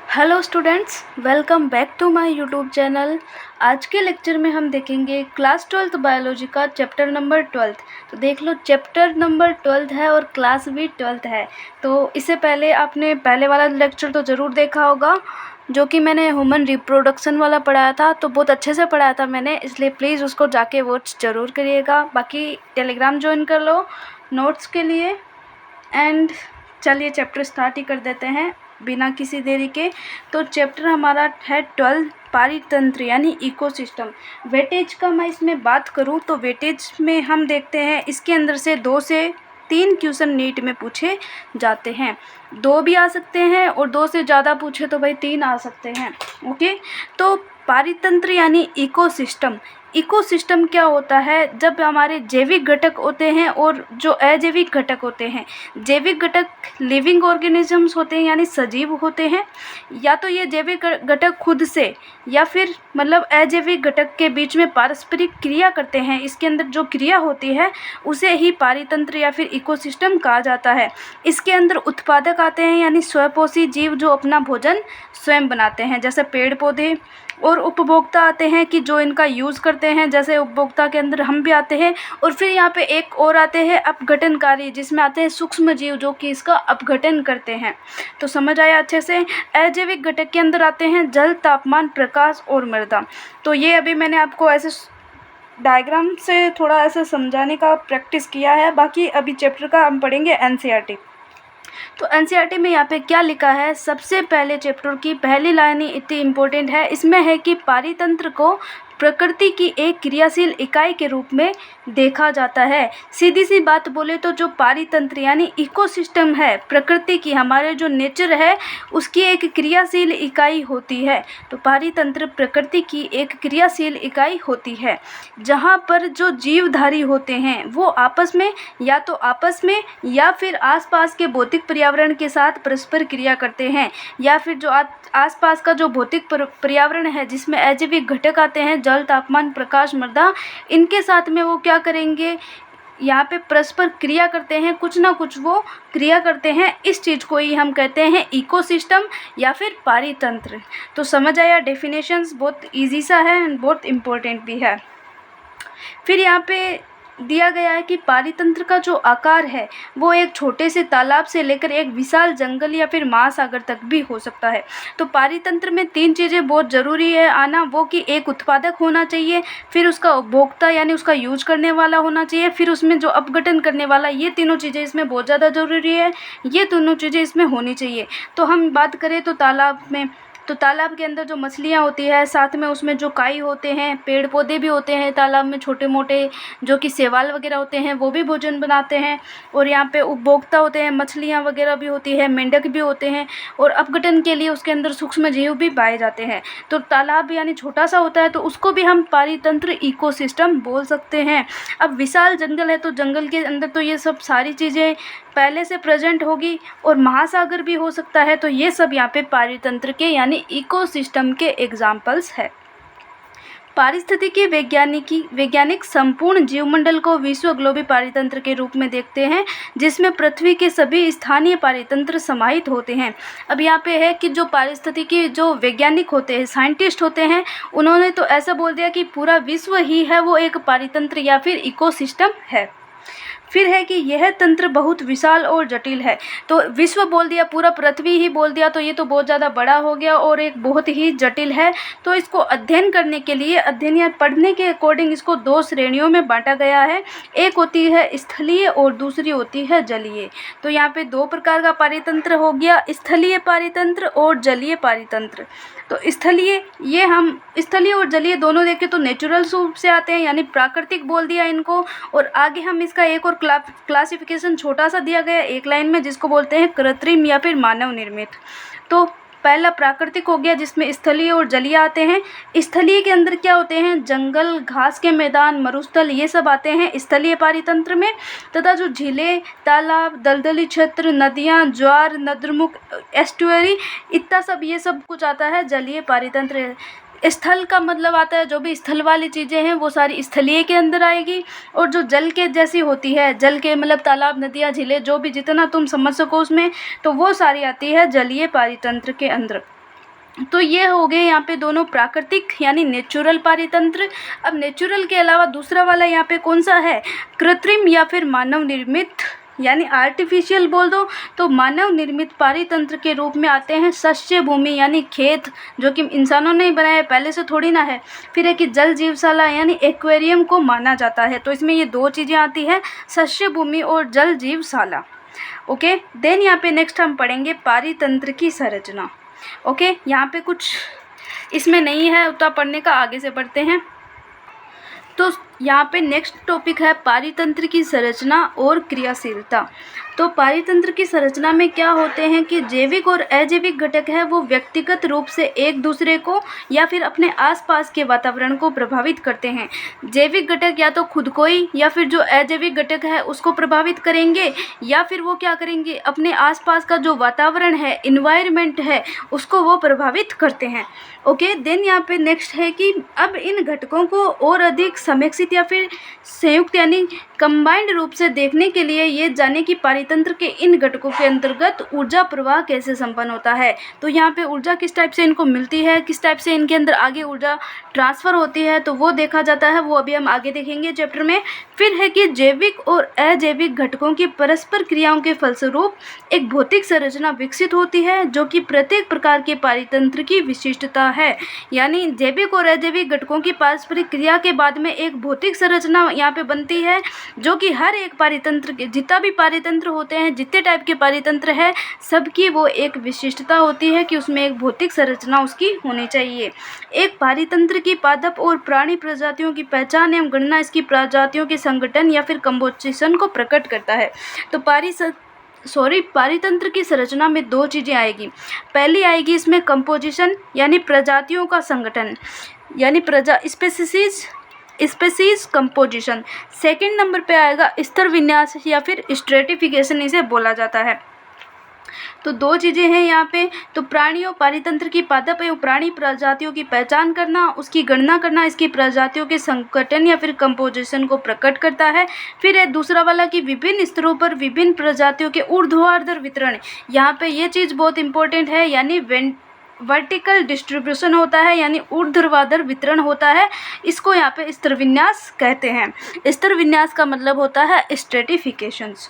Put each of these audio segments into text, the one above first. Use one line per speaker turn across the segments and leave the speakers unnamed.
Hello students, welcome back to my YouTube channel. आज के lecture में हम देखेंगे क्लास 12th बायोलॉजी का चैप्टर नंबर 12th। तो देख लो, चैप्टर नंबर 12th है और क्लास भी 12th है। तो इससे पहले आपने पहले वाला लेक्चर तो ज़रूर देखा होगा, जो कि मैंने ह्यूमन रिप्रोडक्शन वाला पढ़ाया था। तो बहुत अच्छे से पढ़ाया था मैंने, इसलिए प्लीज़ उसको जाके वॉच ज़रूर करिएगा। बाकी टेलीग्राम ज्वाइन कर लो नोट्स के लिए। एंड चलिए चैप्टर स्टार्ट ही कर देते हैं बिना किसी देरी के। तो चैप्टर हमारा है 12 पारितंत्र यानी इकोसिस्टम। वेटेज का मैं इसमें बात करूं तो वेटेज में हम देखते हैं इसके अंदर से 2 से 3 क्वेश्चन नीट में पूछे जाते हैं। 2 भी आ सकते हैं और 2 से ज़्यादा पूछे तो भाई 3 आ सकते हैं। ओके, तो पारितंत्र यानी इकोसिस्टम। इकोसिस्टम क्या होता है? जब हमारे जैविक घटक होते हैं और जो अजैविक घटक होते हैं। जैविक घटक लिविंग ऑर्गेनिजम्स होते हैं यानी सजीव होते हैं, या तो ये जैविक घटक खुद से या फिर मतलब अजैविक घटक के बीच में पारस्परिक क्रिया करते हैं। इसके अंदर जो क्रिया होती है उसे ही पारितंत्र या फिर इकोसिस्टम कहा जाता है। इसके अंदर उत्पादक आते हैं यानी स्वयंपोषी जीव जो अपना भोजन स्वयं बनाते हैं, जैसे पेड़ पौधे। और उपभोक्ता आते हैं कि जो इनका यूज़ करते हैं, जैसे उपभोक्ता के अंदर हम भी आते हैं। और फिर यहाँ पे एक और आते हैं अपघटनकारी, जिसमें आते हैं सूक्ष्म जीव जो कि इसका अपघटन करते हैं। तो समझ आया अच्छे से। अजैविक घटक के अंदर आते हैं जल, तापमान, प्रकाश और मृदा। तो ये अभी मैंने आपको ऐसे डायग्राम से थोड़ा ऐसे समझाने का प्रैक्टिस किया है। बाकी अभी चैप्टर का हम पढ़ेंगे एनसीईआरटी। तो एनसीईआरटी में यहाँ पे क्या लिखा है? सबसे पहले चैप्टर की पहली लाइन ही इतनी इम्पोर्टेंट है। इसमें है कि पारितंत्र को प्रकृति की एक क्रियाशील इकाई के रूप में देखा जाता है। सीधी सी बात बोले तो जो पारितंत्र यानी इकोसिस्टम है, प्रकृति की, हमारे जो नेचर है उसकी एक क्रियाशील इकाई होती है। तो पारितंत्र प्रकृति की एक क्रियाशील इकाई होती है, जहाँ पर जो जीवधारी होते हैं वो आपस में या फिर आसपास के भौतिक पर्यावरण के साथ परस्पर क्रिया करते हैं, या फिर जो आसपास का जो भौतिक पर्यावरण है जिसमें अजैविक घटक आते हैं, जल, तापमान, प्रकाश, मृदा, इनके साथ में वो क्या करेंगे, यहाँ पे परस्पर क्रिया करते हैं, कुछ ना कुछ वो क्रिया करते हैं। इस चीज़ को ही हम कहते हैं इकोसिस्टम या फिर पारितंत्र। तो समझ आया? डेफिनेशंस बहुत इजी सा है एंड बहुत इम्पोर्टेंट भी है। फिर यहाँ पे दिया गया है कि पारितंत्र का जो आकार है वो एक छोटे से तालाब से लेकर एक विशाल जंगल या फिर महासागर तक भी हो सकता है। तो पारितंत्र में 3 चीज़ें बहुत ज़रूरी है आना, वो कि एक उत्पादक होना चाहिए, फिर उसका उपभोक्ता यानी उसका यूज करने वाला होना चाहिए, फिर उसमें जो अपघटन करने वाला। ये तीनों चीज़ें इसमें बहुत ज़्यादा ज़रूरी है, ये दोनों चीज़ें इसमें होनी चाहिए। तो हम बात करें तो तालाब में, तो तालाब के अंदर जो मछलियाँ होती है, साथ में उसमें जो काई होते हैं, पेड़ पौधे भी होते हैं तालाब में, छोटे मोटे जो कि शैवाल वगैरह होते हैं, वो भी भोजन बनाते हैं। और यहाँ पे उपभोक्ता होते हैं, मछलियाँ वगैरह भी होती है, मेंढक भी होते हैं। और अपघटन के लिए उसके अंदर सूक्ष्म जीव भी पाए जाते हैं। तो तालाब यानी छोटा सा होता है, तो उसको भी हम पारितंत्र इकोसिस्टम बोल सकते हैं। अब विशाल जंगल है तो जंगल के अंदर तो ये सब सारी चीज़ें पहले से प्रेजेंट होगी, और महासागर भी हो सकता है। तो ये सब यहाँ पे पारितंत्र के यानी इकोसिस्टम के एग्जाम्पल्स है। पारिस्थितिकी वैज्ञानिक संपूर्ण जीवमंडल को विश्वग्लोबी पारितंत्र के रूप में देखते हैं, जिसमें पृथ्वी के सभी स्थानीय पारितंत्र समाहित होते हैं। अब यहाँ पे है कि जो पारिस्थितिकी जो वैज्ञानिक होते हैं, साइंटिस्ट होते हैं, उन्होंने तो ऐसा बोल दिया कि पूरा विश्व ही है वो एक पारितंत्र या फिर इकोसिस्टम है। फिर है कि यह तंत्र बहुत विशाल और जटिल है। तो विश्व बोल दिया, पूरा पृथ्वी ही बोल दिया, तो ये तो बहुत ज़्यादा बड़ा हो गया और एक बहुत ही जटिल है। तो इसको अध्ययन करने के लिए, अध्ययन या पढ़ने के अकॉर्डिंग इसको 2 श्रेणियों में बांटा गया है। एक होती है स्थलीय और दूसरी होती है जलीय। तो यहाँ पे 2 प्रकार का पारितंत्र हो गया, स्थलीय पारितंत्र और जलीय पारितंत्र। तो स्थलीय और जलीय दोनों देखें तो नेचुरल रूप से आते हैं यानी प्राकृतिक बोल दिया इनको। और आगे हम इसका एक और क्लासिफिकेशन छोटा सा दिया गया एक लाइन में, जिसको बोलते हैं कृत्रिम या फिर मानव निर्मित। तो पहला प्राकृतिक हो गया, जिसमें स्थलीय और जलीय आते हैं। स्थलीय के अंदर क्या होते हैं? जंगल, घास के मैदान, मरुस्थल, ये सब आते हैं स्थलीय पारितंत्र में। तथा जो झीलें, तालाब, दलदली क्षेत्र, नदियाँ, ज्वार, नदमुख, एस्टुअरी, इतना सब ये सब कुछ आता है जलीय पारितंत्र। स्थल का मतलब आता है जो भी स्थल वाली चीज़ें हैं वो सारी स्थलीय के अंदर आएगी। और जो जल के जैसी होती है, जल के मतलब तालाब, नदियाँ, झीलें, जो भी जितना तुम समझ सको उसमें, तो वो सारी आती है जलीय पारितंत्र के अंदर। तो ये हो गए यहाँ पे दोनों प्राकृतिक यानी नेचुरल पारितंत्र। अब नेचुरल के अलावा दूसरा वाला यहाँ पे कौन सा है, कृत्रिम या फिर मानव निर्मित यानी आर्टिफिशियल बोल दो तो मानव निर्मित पारितंत्र के रूप में आते हैं शस्य भूमि यानी खेत, जो कि इंसानों ने ही बनाया है, पहले से थोड़ी ना है। फिर है कि जल जीवशाला यानी एक्वेरियम को माना जाता है। तो इसमें ये दो चीज़ें आती है, शस्य भूमि और जल जीवशाला। ओके, देन यहाँ पे नेक्स्ट हम पढ़ेंगे पारितंत्र की संरचना। ओके, यहाँ पे कुछ इसमें नहीं है उतना पढ़ने का, आगे से पढ़ते हैं। तो यहाँ पे नेक्स्ट टॉपिक है पारितंत्र की संरचना और क्रियाशीलता। तो पारितंत्र की संरचना में क्या होते हैं कि जैविक और अजैविक घटक है वो व्यक्तिगत रूप से एक दूसरे को या फिर अपने आसपास के वातावरण को प्रभावित करते हैं। जैविक घटक या तो खुद को ही या फिर जो अजैविक घटक है उसको प्रभावित करेंगे, या फिर वो क्या करेंगे, अपने आसपास का जो वातावरण है, इन्वायरमेंट है, उसको वो प्रभावित करते हैं। ओके, देन यहाँ पे नेक्स्ट है कि अब इन घटकों को और अधिक समेकित या फिर संयुक्त यानी कंबाइंड रूप से देखने के लिए ये जाने कि पारितंत्र के इन घटकों के अंतर्गत ऊर्जा प्रवाह कैसे संपन्न होता है। तो यहाँ पे ऊर्जा किस टाइप से इनको मिलती है, किस टाइप से इनके अंदर आगे ऊर्जा ट्रांसफ़र होती है, तो वो देखा जाता है, वो अभी हम आगे देखेंगे चैप्टर में। फिर है कि जैविक और अजैविक घटकों की परस्पर क्रियाओं के फलस्वरूप एक भौतिक संरचना विकसित होती है जो कि प्रत्येक प्रकार के पारितंत्र की विशिष्टता है। यानी जैविक और अजैविक घटकों की पारस्परिक क्रिया के बाद में एक भौतिक संरचना यहाँ पे बनती है, जो कि हर एक पारितंत्र के जितना भी पारितंत्र होते हैं, जितने टाइप के पारितंत्र है, सबकी वो एक विशिष्टता होती है कि उसमें एक भौतिक संरचना उसकी होनी चाहिए। एक पारितंत्र की पादप और प्राणी प्रजातियों की पहचान एवं गणना इसकी प्रजातियों के संगठन या फिर कंपोजिशन को प्रकट करता है। तो पारितंत्र की संरचना में दो चीज़ें आएगी। पहली आएगी इसमें कंपोजिशन यानी प्रजातियों का संगठन यानी स्पेसीज कंपोजिशन। सेकंड नंबर पे आएगा स्तर विन्यास या फिर स्ट्रेटिफिकेशन इसे बोला जाता है। तो दो चीज़ें हैं यहाँ पे। तो प्राणियों पारितंत्र की पादप एवं प्राणी प्रजातियों की पहचान करना, उसकी गणना करना, इसकी प्रजातियों के संगठन या फिर कंपोजिशन को प्रकट करता है। फिर है दूसरा वाला कि विभिन्न स्तरों पर विभिन्न प्रजातियों के ऊर्ध्वाधर वितरण। यहाँ पे ये चीज़ बहुत इंपॉर्टेंट है, यानी वर्टिकल डिस्ट्रीब्यूशन होता है यानी ऊर्ध्वाधर वितरण होता है। इसको यहाँ पे स्तर विन्यास कहते हैं। स्तर विन्यास का मतलब होता है स्ट्रेटिफिकेशंस।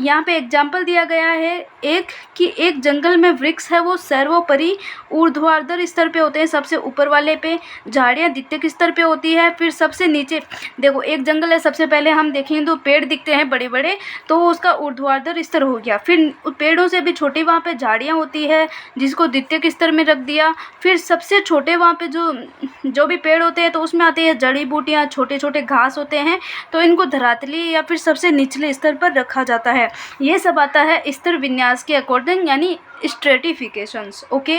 यहाँ पे एग्जाम्पल दिया गया है एक जंगल में वृक्ष है वो सर्वोपरि ऊर्ध्वाधर स्तर पे होते हैं, सबसे ऊपर वाले पे झाड़ियाँ द्वितीयक स्तर पे होती है। फिर सबसे नीचे देखो एक जंगल है, सबसे पहले हम देखें तो पेड़ दिखते हैं बड़े बड़े, तो वो उसका ऊर्ध्वाधर स्तर हो गया। फिर पेड़ों से भी छोटी वहाँ पे झाड़ियाँ होती है जिसको द्वितीयक स्तर में रख दिया। फिर सबसे छोटे वहाँ पे जो भी पेड़ होते हैं तो उसमें आते हैं जड़ी बूटियाँ, छोटे छोटे घास होते हैं, तो इनको धरातली या फिर सबसे निचले स्तर पर रखा जाता है। ये सब आता है स्तर विन्यास के अकॉर्डिंग यानी स्ट्रेटिफिकेशंस। ओके,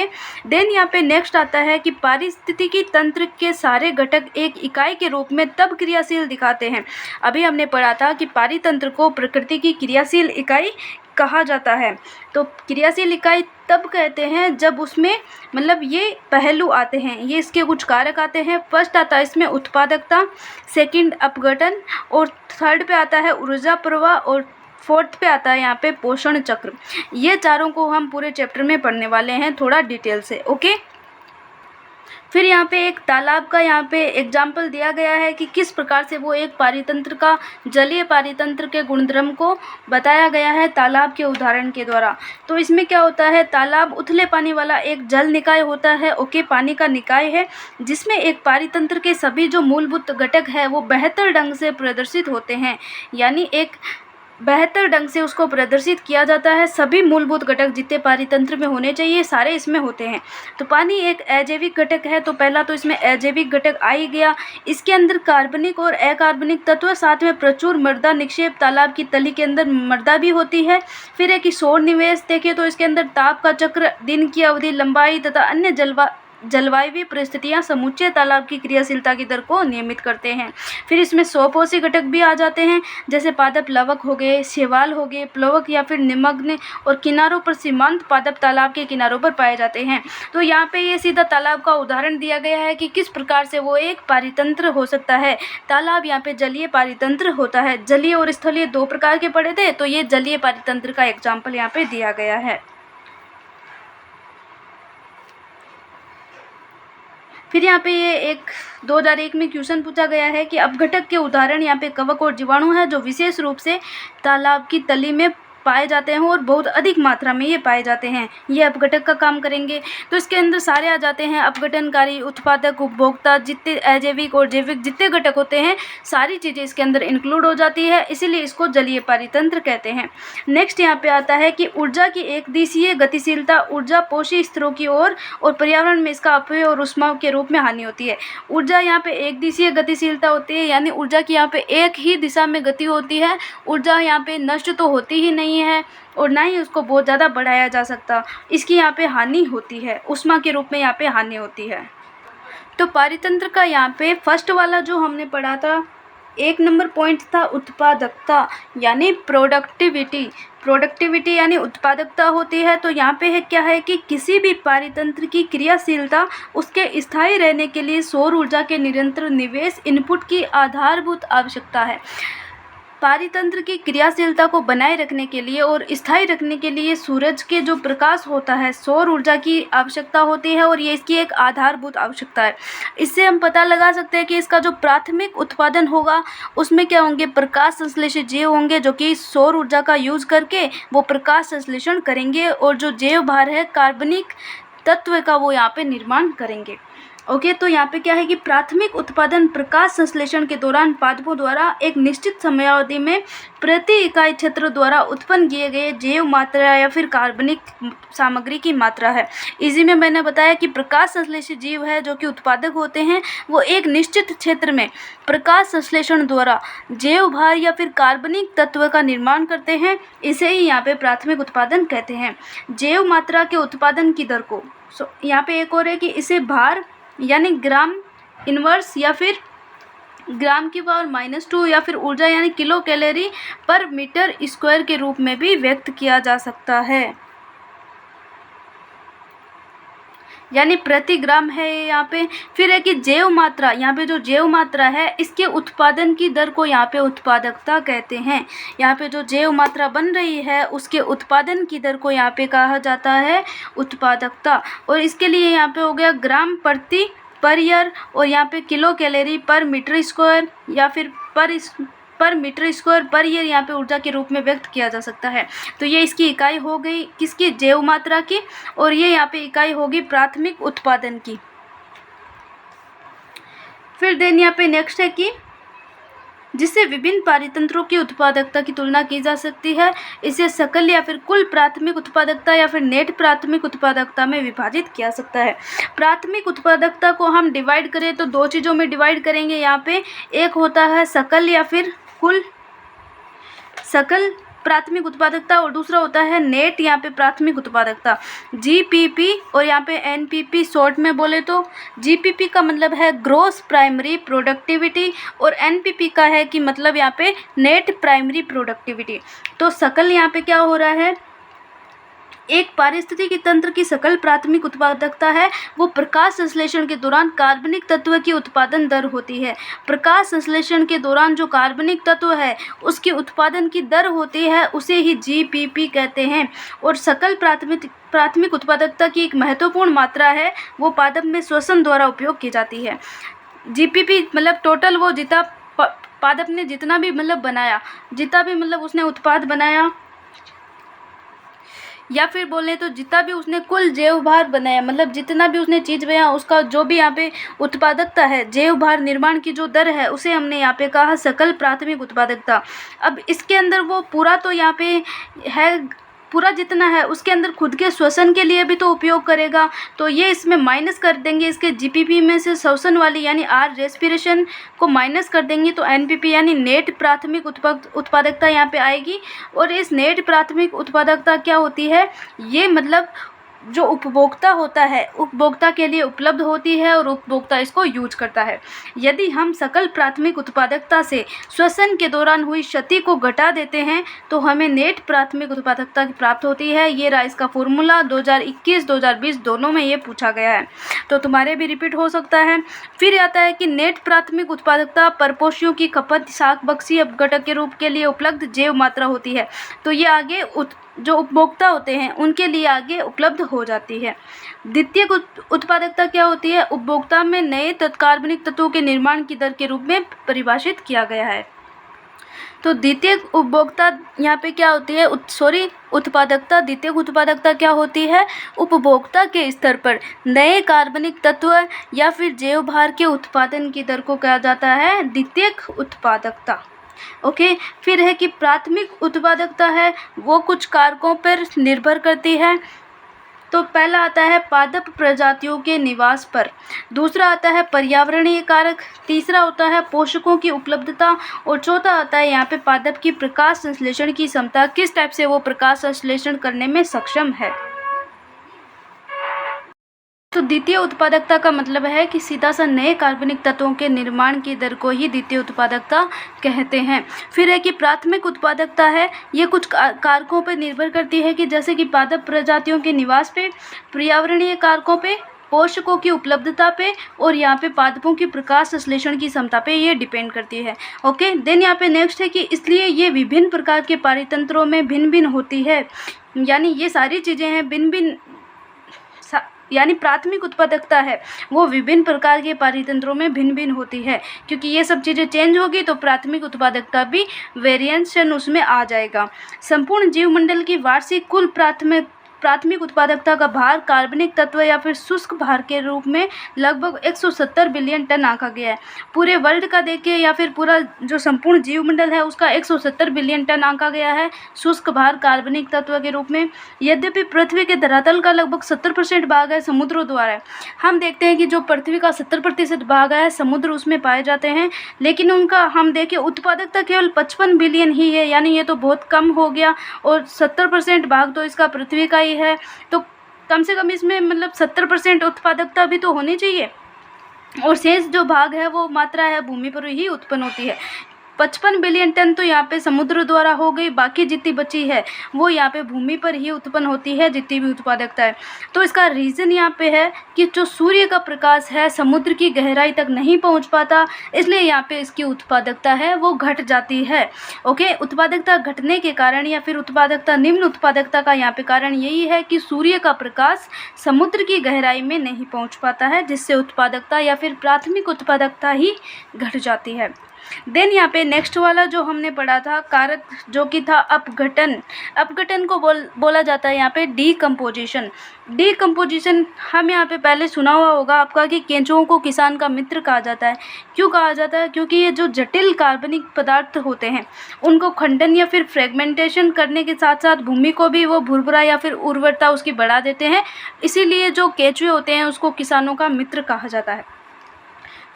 देन यहाँ पे नेक्स्ट आता है कि पारिस्थितिकी तंत्र के सारे घटक एक इकाई के रूप में तब क्रियाशील दिखाते हैं। अभी हमने पढ़ा था कि पारितंत्र को प्रकृति की क्रियाशील इकाई कहा जाता है। तो क्रियाशील इकाई तब कहते हैं जब उसमें मतलब ये पहलू आते हैं, ये इसके कुछ कारक आते हैं। फर्स्ट आता है इसमें उत्पादकता, सेकंड अपघटन, और थर्ड पे आता है ऊर्जा प्रवाह, और फोर्थ पे आता है यहाँ पे पोषण चक्र। ये चारों को हम पूरे चैप्टर में पढ़ने वाले हैं थोड़ा डिटेल से। ओके, फिर यहाँ पे एक तालाब का यहाँ पे एग्जाम्पल दिया गया है कि किस प्रकार से वो एक पारितंत्र का जलीय पारितंत्र के गुणधर्म को बताया गया है तालाब के उदाहरण के द्वारा। तो इसमें क्या होता है, तालाब उथले पानी वाला एक जल निकाय होता है। ओके, पानी का निकाय है जिसमें एक पारितंत्र के सभी जो मूलभूत घटक है वो बेहतर ढंग से प्रदर्शित होते हैं, यानी एक बेहतर ढंग से उसको प्रदर्शित किया जाता है। सभी मूलभूत घटक जितने पारितंत्र में होने चाहिए सारे इसमें होते हैं। तो पानी एक अजैविक घटक है, तो पहला तो इसमें अजैविक घटक आ ही गया। इसके अंदर कार्बनिक और अकार्बनिक तत्व, साथ में प्रचुर मृदा निक्षेप, तालाब की तली के अंदर मृदा भी होती है। फिर है कि सौर निवेश देखें तो इसके अंदर ताप का चक्र, दिन की अवधि, लंबाई तथा अन्य जलवायु परिस्थितियां समूचे तालाब की क्रियाशीलता की दर को नियमित करते हैं। फिर इसमें स्वपोषी घटक भी आ जाते हैं, जैसे पादप लवक हो गए, शैवाल हो गए, प्लवक या फिर निमग्न, और किनारों पर सीमांत पादप तालाब के किनारों पर पाए जाते हैं। तो यहाँ पे ये सीधा तालाब का उदाहरण दिया गया है कि किस प्रकार से वो एक पारितंत्र हो सकता है। तालाब यहाँ पे जलीय पारितंत्र होता है। जलीय और स्थलीय दो प्रकार के पड़े थे, तो ये जलीय पारितंत्र का एग्जाम्पल यहाँ पे दिया गया है। फिर यहाँ पे ये एक 2001 में क्वेश्चन पूछा गया है कि अपघटक के उदाहरण यहाँ पे कवक और जीवाणु है जो विशेष रूप से तालाब की तली में पाए जाते हैं और बहुत अधिक मात्रा में ये पाए जाते हैं। ये अपघटक का काम करेंगे। तो इसके अंदर सारे आ जाते हैं, अपघटनकारी, उत्पादक, उपभोक्ता, जितने अजैविक और जैविक जितने घटक होते हैं सारी चीज़ें इसके अंदर इंक्लूड हो जाती है, इसीलिए इसको जलीय पारितंत्र कहते हैं। नेक्स्ट यहाँ पे आता है कि ऊर्जा की एक दिशीय गतिशीलता ऊर्जा पोषी स्तरों की ओर और पर्यावरण में इसका अपव्यय और ऊष्मा के रूप में हानि होती है। ऊर्जा यहाँ पे एक दिशीय गतिशीलता होती है, यानी ऊर्जा की यहाँ पे एक ही दिशा में गति होती है। ऊर्जा यहाँ पे नष्ट तो होती ही नहीं है और ना ही उसको बहुत ज़्यादा बढ़ाया जा सकता, इसकी यहाँ पे हानि होती है, ऊष्मा के रूप में यहाँ पे हानि होती है। तो पारितंत्र का यहाँ पे फर्स्ट वाला जो हमने पढ़ा था 1 नंबर पॉइंट था उत्पादकता यानी प्रोडक्टिविटी यानी उत्पादकता होती है। तो यहाँ पे है क्या है कि किसी भी पारितंत्र की क्रियाशीलता उसके स्थायी रहने के लिए सौर ऊर्जा के निरंतर निवेश इनपुट की आधारभूत आवश्यकता है। पारितंत्र की क्रियाशीलता को बनाए रखने के लिए और स्थायी रखने के लिए सूरज के जो प्रकाश होता है सौर ऊर्जा की आवश्यकता होती है और ये इसकी एक आधारभूत आवश्यकता है। इससे हम पता लगा सकते हैं कि इसका जो प्राथमिक उत्पादन होगा उसमें क्या होंगे, प्रकाश संश्लेषित जीव होंगे जो कि सौर ऊर्जा का यूज़ करके वो प्रकाश संश्लेषण करेंगे और जो जैव भार है कार्बनिक तत्व का वो यहाँ पे निर्माण करेंगे। ओके, तो यहाँ पे क्या है कि प्राथमिक उत्पादन प्रकाश संश्लेषण के दौरान पादपों द्वारा एक निश्चित समयावधि में प्रति इकाई क्षेत्र द्वारा उत्पन्न किए गए जैव मात्रा या फिर कार्बनिक सामग्री की मात्रा है। इसी में मैंने बताया कि प्रकाश संश्लेषित जीव है जो कि उत्पादक होते हैं, वो एक निश्चित क्षेत्र में प्रकाश संश्लेषण द्वारा जैव भार या फिर कार्बनिक तत्व का निर्माण करते हैं। इसे ही यहाँ पे प्राथमिक उत्पादन कहते हैं। जैव मात्रा के उत्पादन की दर को यहाँ पे एक और है कि इसे भार यानी ग्राम इनवर्स या फिर ग्राम की पावर -2 या फिर ऊर्जा यानी किलो कैलोरी पर मीटर स्क्वायर के रूप में भी व्यक्त किया जा सकता है, यानी प्रति ग्राम है यहाँ पे। फिर है कि जैव मात्रा, यहाँ पे जो जैव मात्रा है इसके उत्पादन की दर को यहाँ पे उत्पादकता कहते हैं। यहाँ पे जो जैव मात्रा बन रही है उसके उत्पादन की दर को यहाँ पे कहा जाता है उत्पादकता। और इसके लिए यहाँ पे हो गया ग्राम प्रति पर ईयर और यहाँ पे किलो कैलोरी पर मीटर स्क्वायर या फिर पर मीटर स्क्वायर पर ईयर यहाँ पे ऊर्जा के रूप में व्यक्त किया जा सकता है। तो ये इसकी इकाई हो गई किसकी, जैव मात्रा की, और ये यहाँ पे इकाई होगी प्राथमिक उत्पादन की। फिर देन यहाँ पे नेक्स्ट है कि जिससे विभिन्न पारितंत्रों की उत्पादकता की तुलना की जा सकती है, इसे सकल या फिर कुल प्राथमिक उत्पादकता या फिर नेट प्राथमिक उत्पादकता में विभाजित किया सकता है। प्राथमिक उत्पादकता को हम डिवाइड करें तो दो चीज़ों में डिवाइड करेंगे। यहाँ पे एक होता है सकल या फिर कुल सकल प्राथमिक उत्पादकता और दूसरा होता है नेट यहाँ पे प्राथमिक उत्पादकता GPP और यहाँ पे NPP शॉर्ट में बोले तो GPP का मतलब है ग्रॉस प्राइमरी प्रोडक्टिविटी और NPP का है कि मतलब यहाँ पे नेट प्राइमरी प्रोडक्टिविटी। तो सकल यहाँ पे क्या हो रहा है, एक पारिस्थितिकी तंत्र की सकल प्राथमिक उत्पादकता है वो प्रकाश संश्लेषण के दौरान कार्बनिक तत्व की उत्पादन दर होती है। प्रकाश संश्लेषण के दौरान जो कार्बनिक तत्व है उसकी उत्पादन की दर होती है उसे ही GPP कहते हैं। और सकल प्राथमिक उत्पादकता की एक महत्वपूर्ण मात्रा है वो पादप में श्वसन द्वारा उपयोग की जाती है। GPP मतलब टोटल वो जितना पादप ने जितना भी मतलब बनाया, जितना भी मतलब उसने उत्पाद बनाया या फिर बोले तो जितना भी उसने कुल जैव भार बनाया, मतलब जितना भी उसने चीज़ बनाया उसका जो भी यहाँ पे उत्पादकता है, जैव भार निर्माण की जो दर है उसे हमने यहाँ पे कहा सकल प्राथमिक उत्पादकता। अब इसके अंदर वो पूरा तो यहाँ पे है, पूरा जितना है उसके अंदर खुद के श्वसन के लिए भी तो उपयोग करेगा, तो ये इसमें माइनस कर देंगे, इसके GPP में से श्वसन वाली यानी R रेस्पिरेशन को माइनस कर देंगे तो NPP यानी नेट प्राथमिक उत्पादकता यहाँ पे आएगी। और इस नेट प्राथमिक उत्पादकता क्या होती है, ये मतलब जो उपभोक्ता होता है उपभोक्ता के लिए उपलब्ध होती है और उपभोक्ता इसको यूज करता है। यदि हम सकल प्राथमिक उत्पादकता से श्वसन के दौरान हुई क्षति को घटा देते हैं तो हमें नेट प्राथमिक उत्पादकता प्राप्त होती है। ये रहा इसका फॉर्मूला, 2021-2020 दोनों में ये पूछा गया है, तो तुम्हारे भी रिपीट हो सकता है। फिर आता है कि नेट प्राथमिक उत्पादकता परपोषियों की खपत शाक बक्सी अपघटक के रूप के लिए उपलब्ध जैव मात्रा होती है। तो ये आगे जो उपभोक्ता होते हैं उनके लिए आगे उपलब्ध हो जाती है। द्वितीयक उत्पादकता क्या होती है? उपभोक्ता में नए कार्बनिक तत्वों के निर्माण की दर के रूप में परिभाषित किया गया है। तो द्वितीयक उपभोक्ता यहाँ पे क्या होती है? उत्पादकता, द्वितीयक उत्पादकता क्या होती है? उपभोक्ता के स्तर पर नए कार्बनिक तत्व या फिर जैव भार के उत्पादन की दर को कहा जाता है द्वितीयक उत्पादकता। ओके, फिर है कि प्राथमिक उत्पादकता है, वो कुछ कारकों पर निर्भर करती है। तो पहला आता है पादप प्रजातियों के निवास पर, दूसरा आता है पर्यावरणीय कारक, तीसरा होता है पोषकों की उपलब्धता और चौथा आता है यहाँ पे पादप की प्रकाश संश्लेषण की क्षमता, किस टाइप से वो प्रकाश संश्लेषण करने में सक्षम है। तो द्वितीय उत्पादकता का मतलब है कि सीधा सा नए कार्बनिक तत्वों के निर्माण की दर को ही द्वितीय उत्पादकता कहते हैं। फिर है कि प्राथमिक उत्पादकता है, ये कुछ कारकों पर निर्भर करती है कि जैसे कि पादप प्रजातियों के निवास पे, पर्यावरणीय कारकों पे, पोषकों की उपलब्धता पे और यहाँ पे पादपों की प्रकाश संश्लेषण की क्षमता पे ये डिपेंड करती है। ओके, देन यहाँ पे नेक्स्ट है कि इसलिए ये विभिन्न प्रकार के पारितंत्रों में भिन्न भिन्न होती है, यानी ये सारी चीज़ें हैं भिन्न भिन्न, यानी प्राथमिक उत्पादकता है वो विभिन्न प्रकार के पारितंत्रों में भिन्न भिन्न होती है, क्योंकि ये सब चीज़ें चेंज होगी तो प्राथमिक उत्पादकता भी वेरिएशन उसमें आ जाएगा। संपूर्ण जीवमंडल की वार्षिक कुल प्राथमिक उत्पादकता का भार कार्बनिक तत्व या फिर शुष्क भार के रूप में लगभग 170 बिलियन टन आंका गया है। पूरे वर्ल्ड का देखिए या फिर पूरा जो संपूर्ण जीवमंडल है उसका 170 बिलियन टन आंका गया है शुष्क भार कार्बनिक तत्व के रूप में। यद्यपि पृथ्वी के धरातल का लगभग 70% भाग है समुद्रों द्वारा है। हम देखते हैं कि जो पृथ्वी का 70% भाग है समुद्र उसमें पाए जाते हैं, लेकिन उनका हम देखें उत्पादकता केवल 55 बिलियन ही है, यानी ये तो बहुत कम हो गया और 70% भाग तो इसका पृथ्वी का ही है। तो कम से कम इसमें मतलब 70% उत्पादकता भी तो होनी चाहिए और शेष जो भाग है वो मात्रा है भूमि पर ही उत्पन्न होती है। 55 बिलियन टन तो यहाँ पे समुद्र द्वारा हो गई, बाकी जितनी बची है वो यहाँ पे भूमि पर ही उत्पन्न होती है जितनी भी उत्पादकता है। तो इसका रीज़न यहाँ पे है कि जो सूर्य का प्रकाश है समुद्र की गहराई तक नहीं पहुँच पाता, इसलिए यहाँ पे इसकी उत्पादकता है वो घट जाती है। ओके, उत्पादकता घटने के कारण या फिर उत्पादकता निम्न उत्पादकता का यहाँ पे कारण यही है कि सूर्य का प्रकाश समुद्र की गहराई में नहीं पहुँच पाता है, जिससे उत्पादकता या फिर प्राथमिक उत्पादकता ही घट जाती है। देन यहाँ पे नेक्स्ट वाला जो हमने पढ़ा था कारक जो कि था अपघटन। अपघटन को बोला जाता है यहाँ पे डीकम्पोजिशन। डीकम्पोजिशन हम यहाँ पे पहले सुना हुआ होगा आपका कि केंचुओं को किसान का मित्र कहा जाता है। क्यों कहा जाता है? क्योंकि ये जो जटिल कार्बनिक पदार्थ होते हैं उनको खंडन या फिर फ्रेगमेंटेशन करने के साथ साथ भूमि को भी वो भुरभुरा या फिर उर्वरता उसकी बढ़ा देते हैं, इसीलिए जो केंचुए होते हैं उसको किसानों का मित्र कहा जाता है।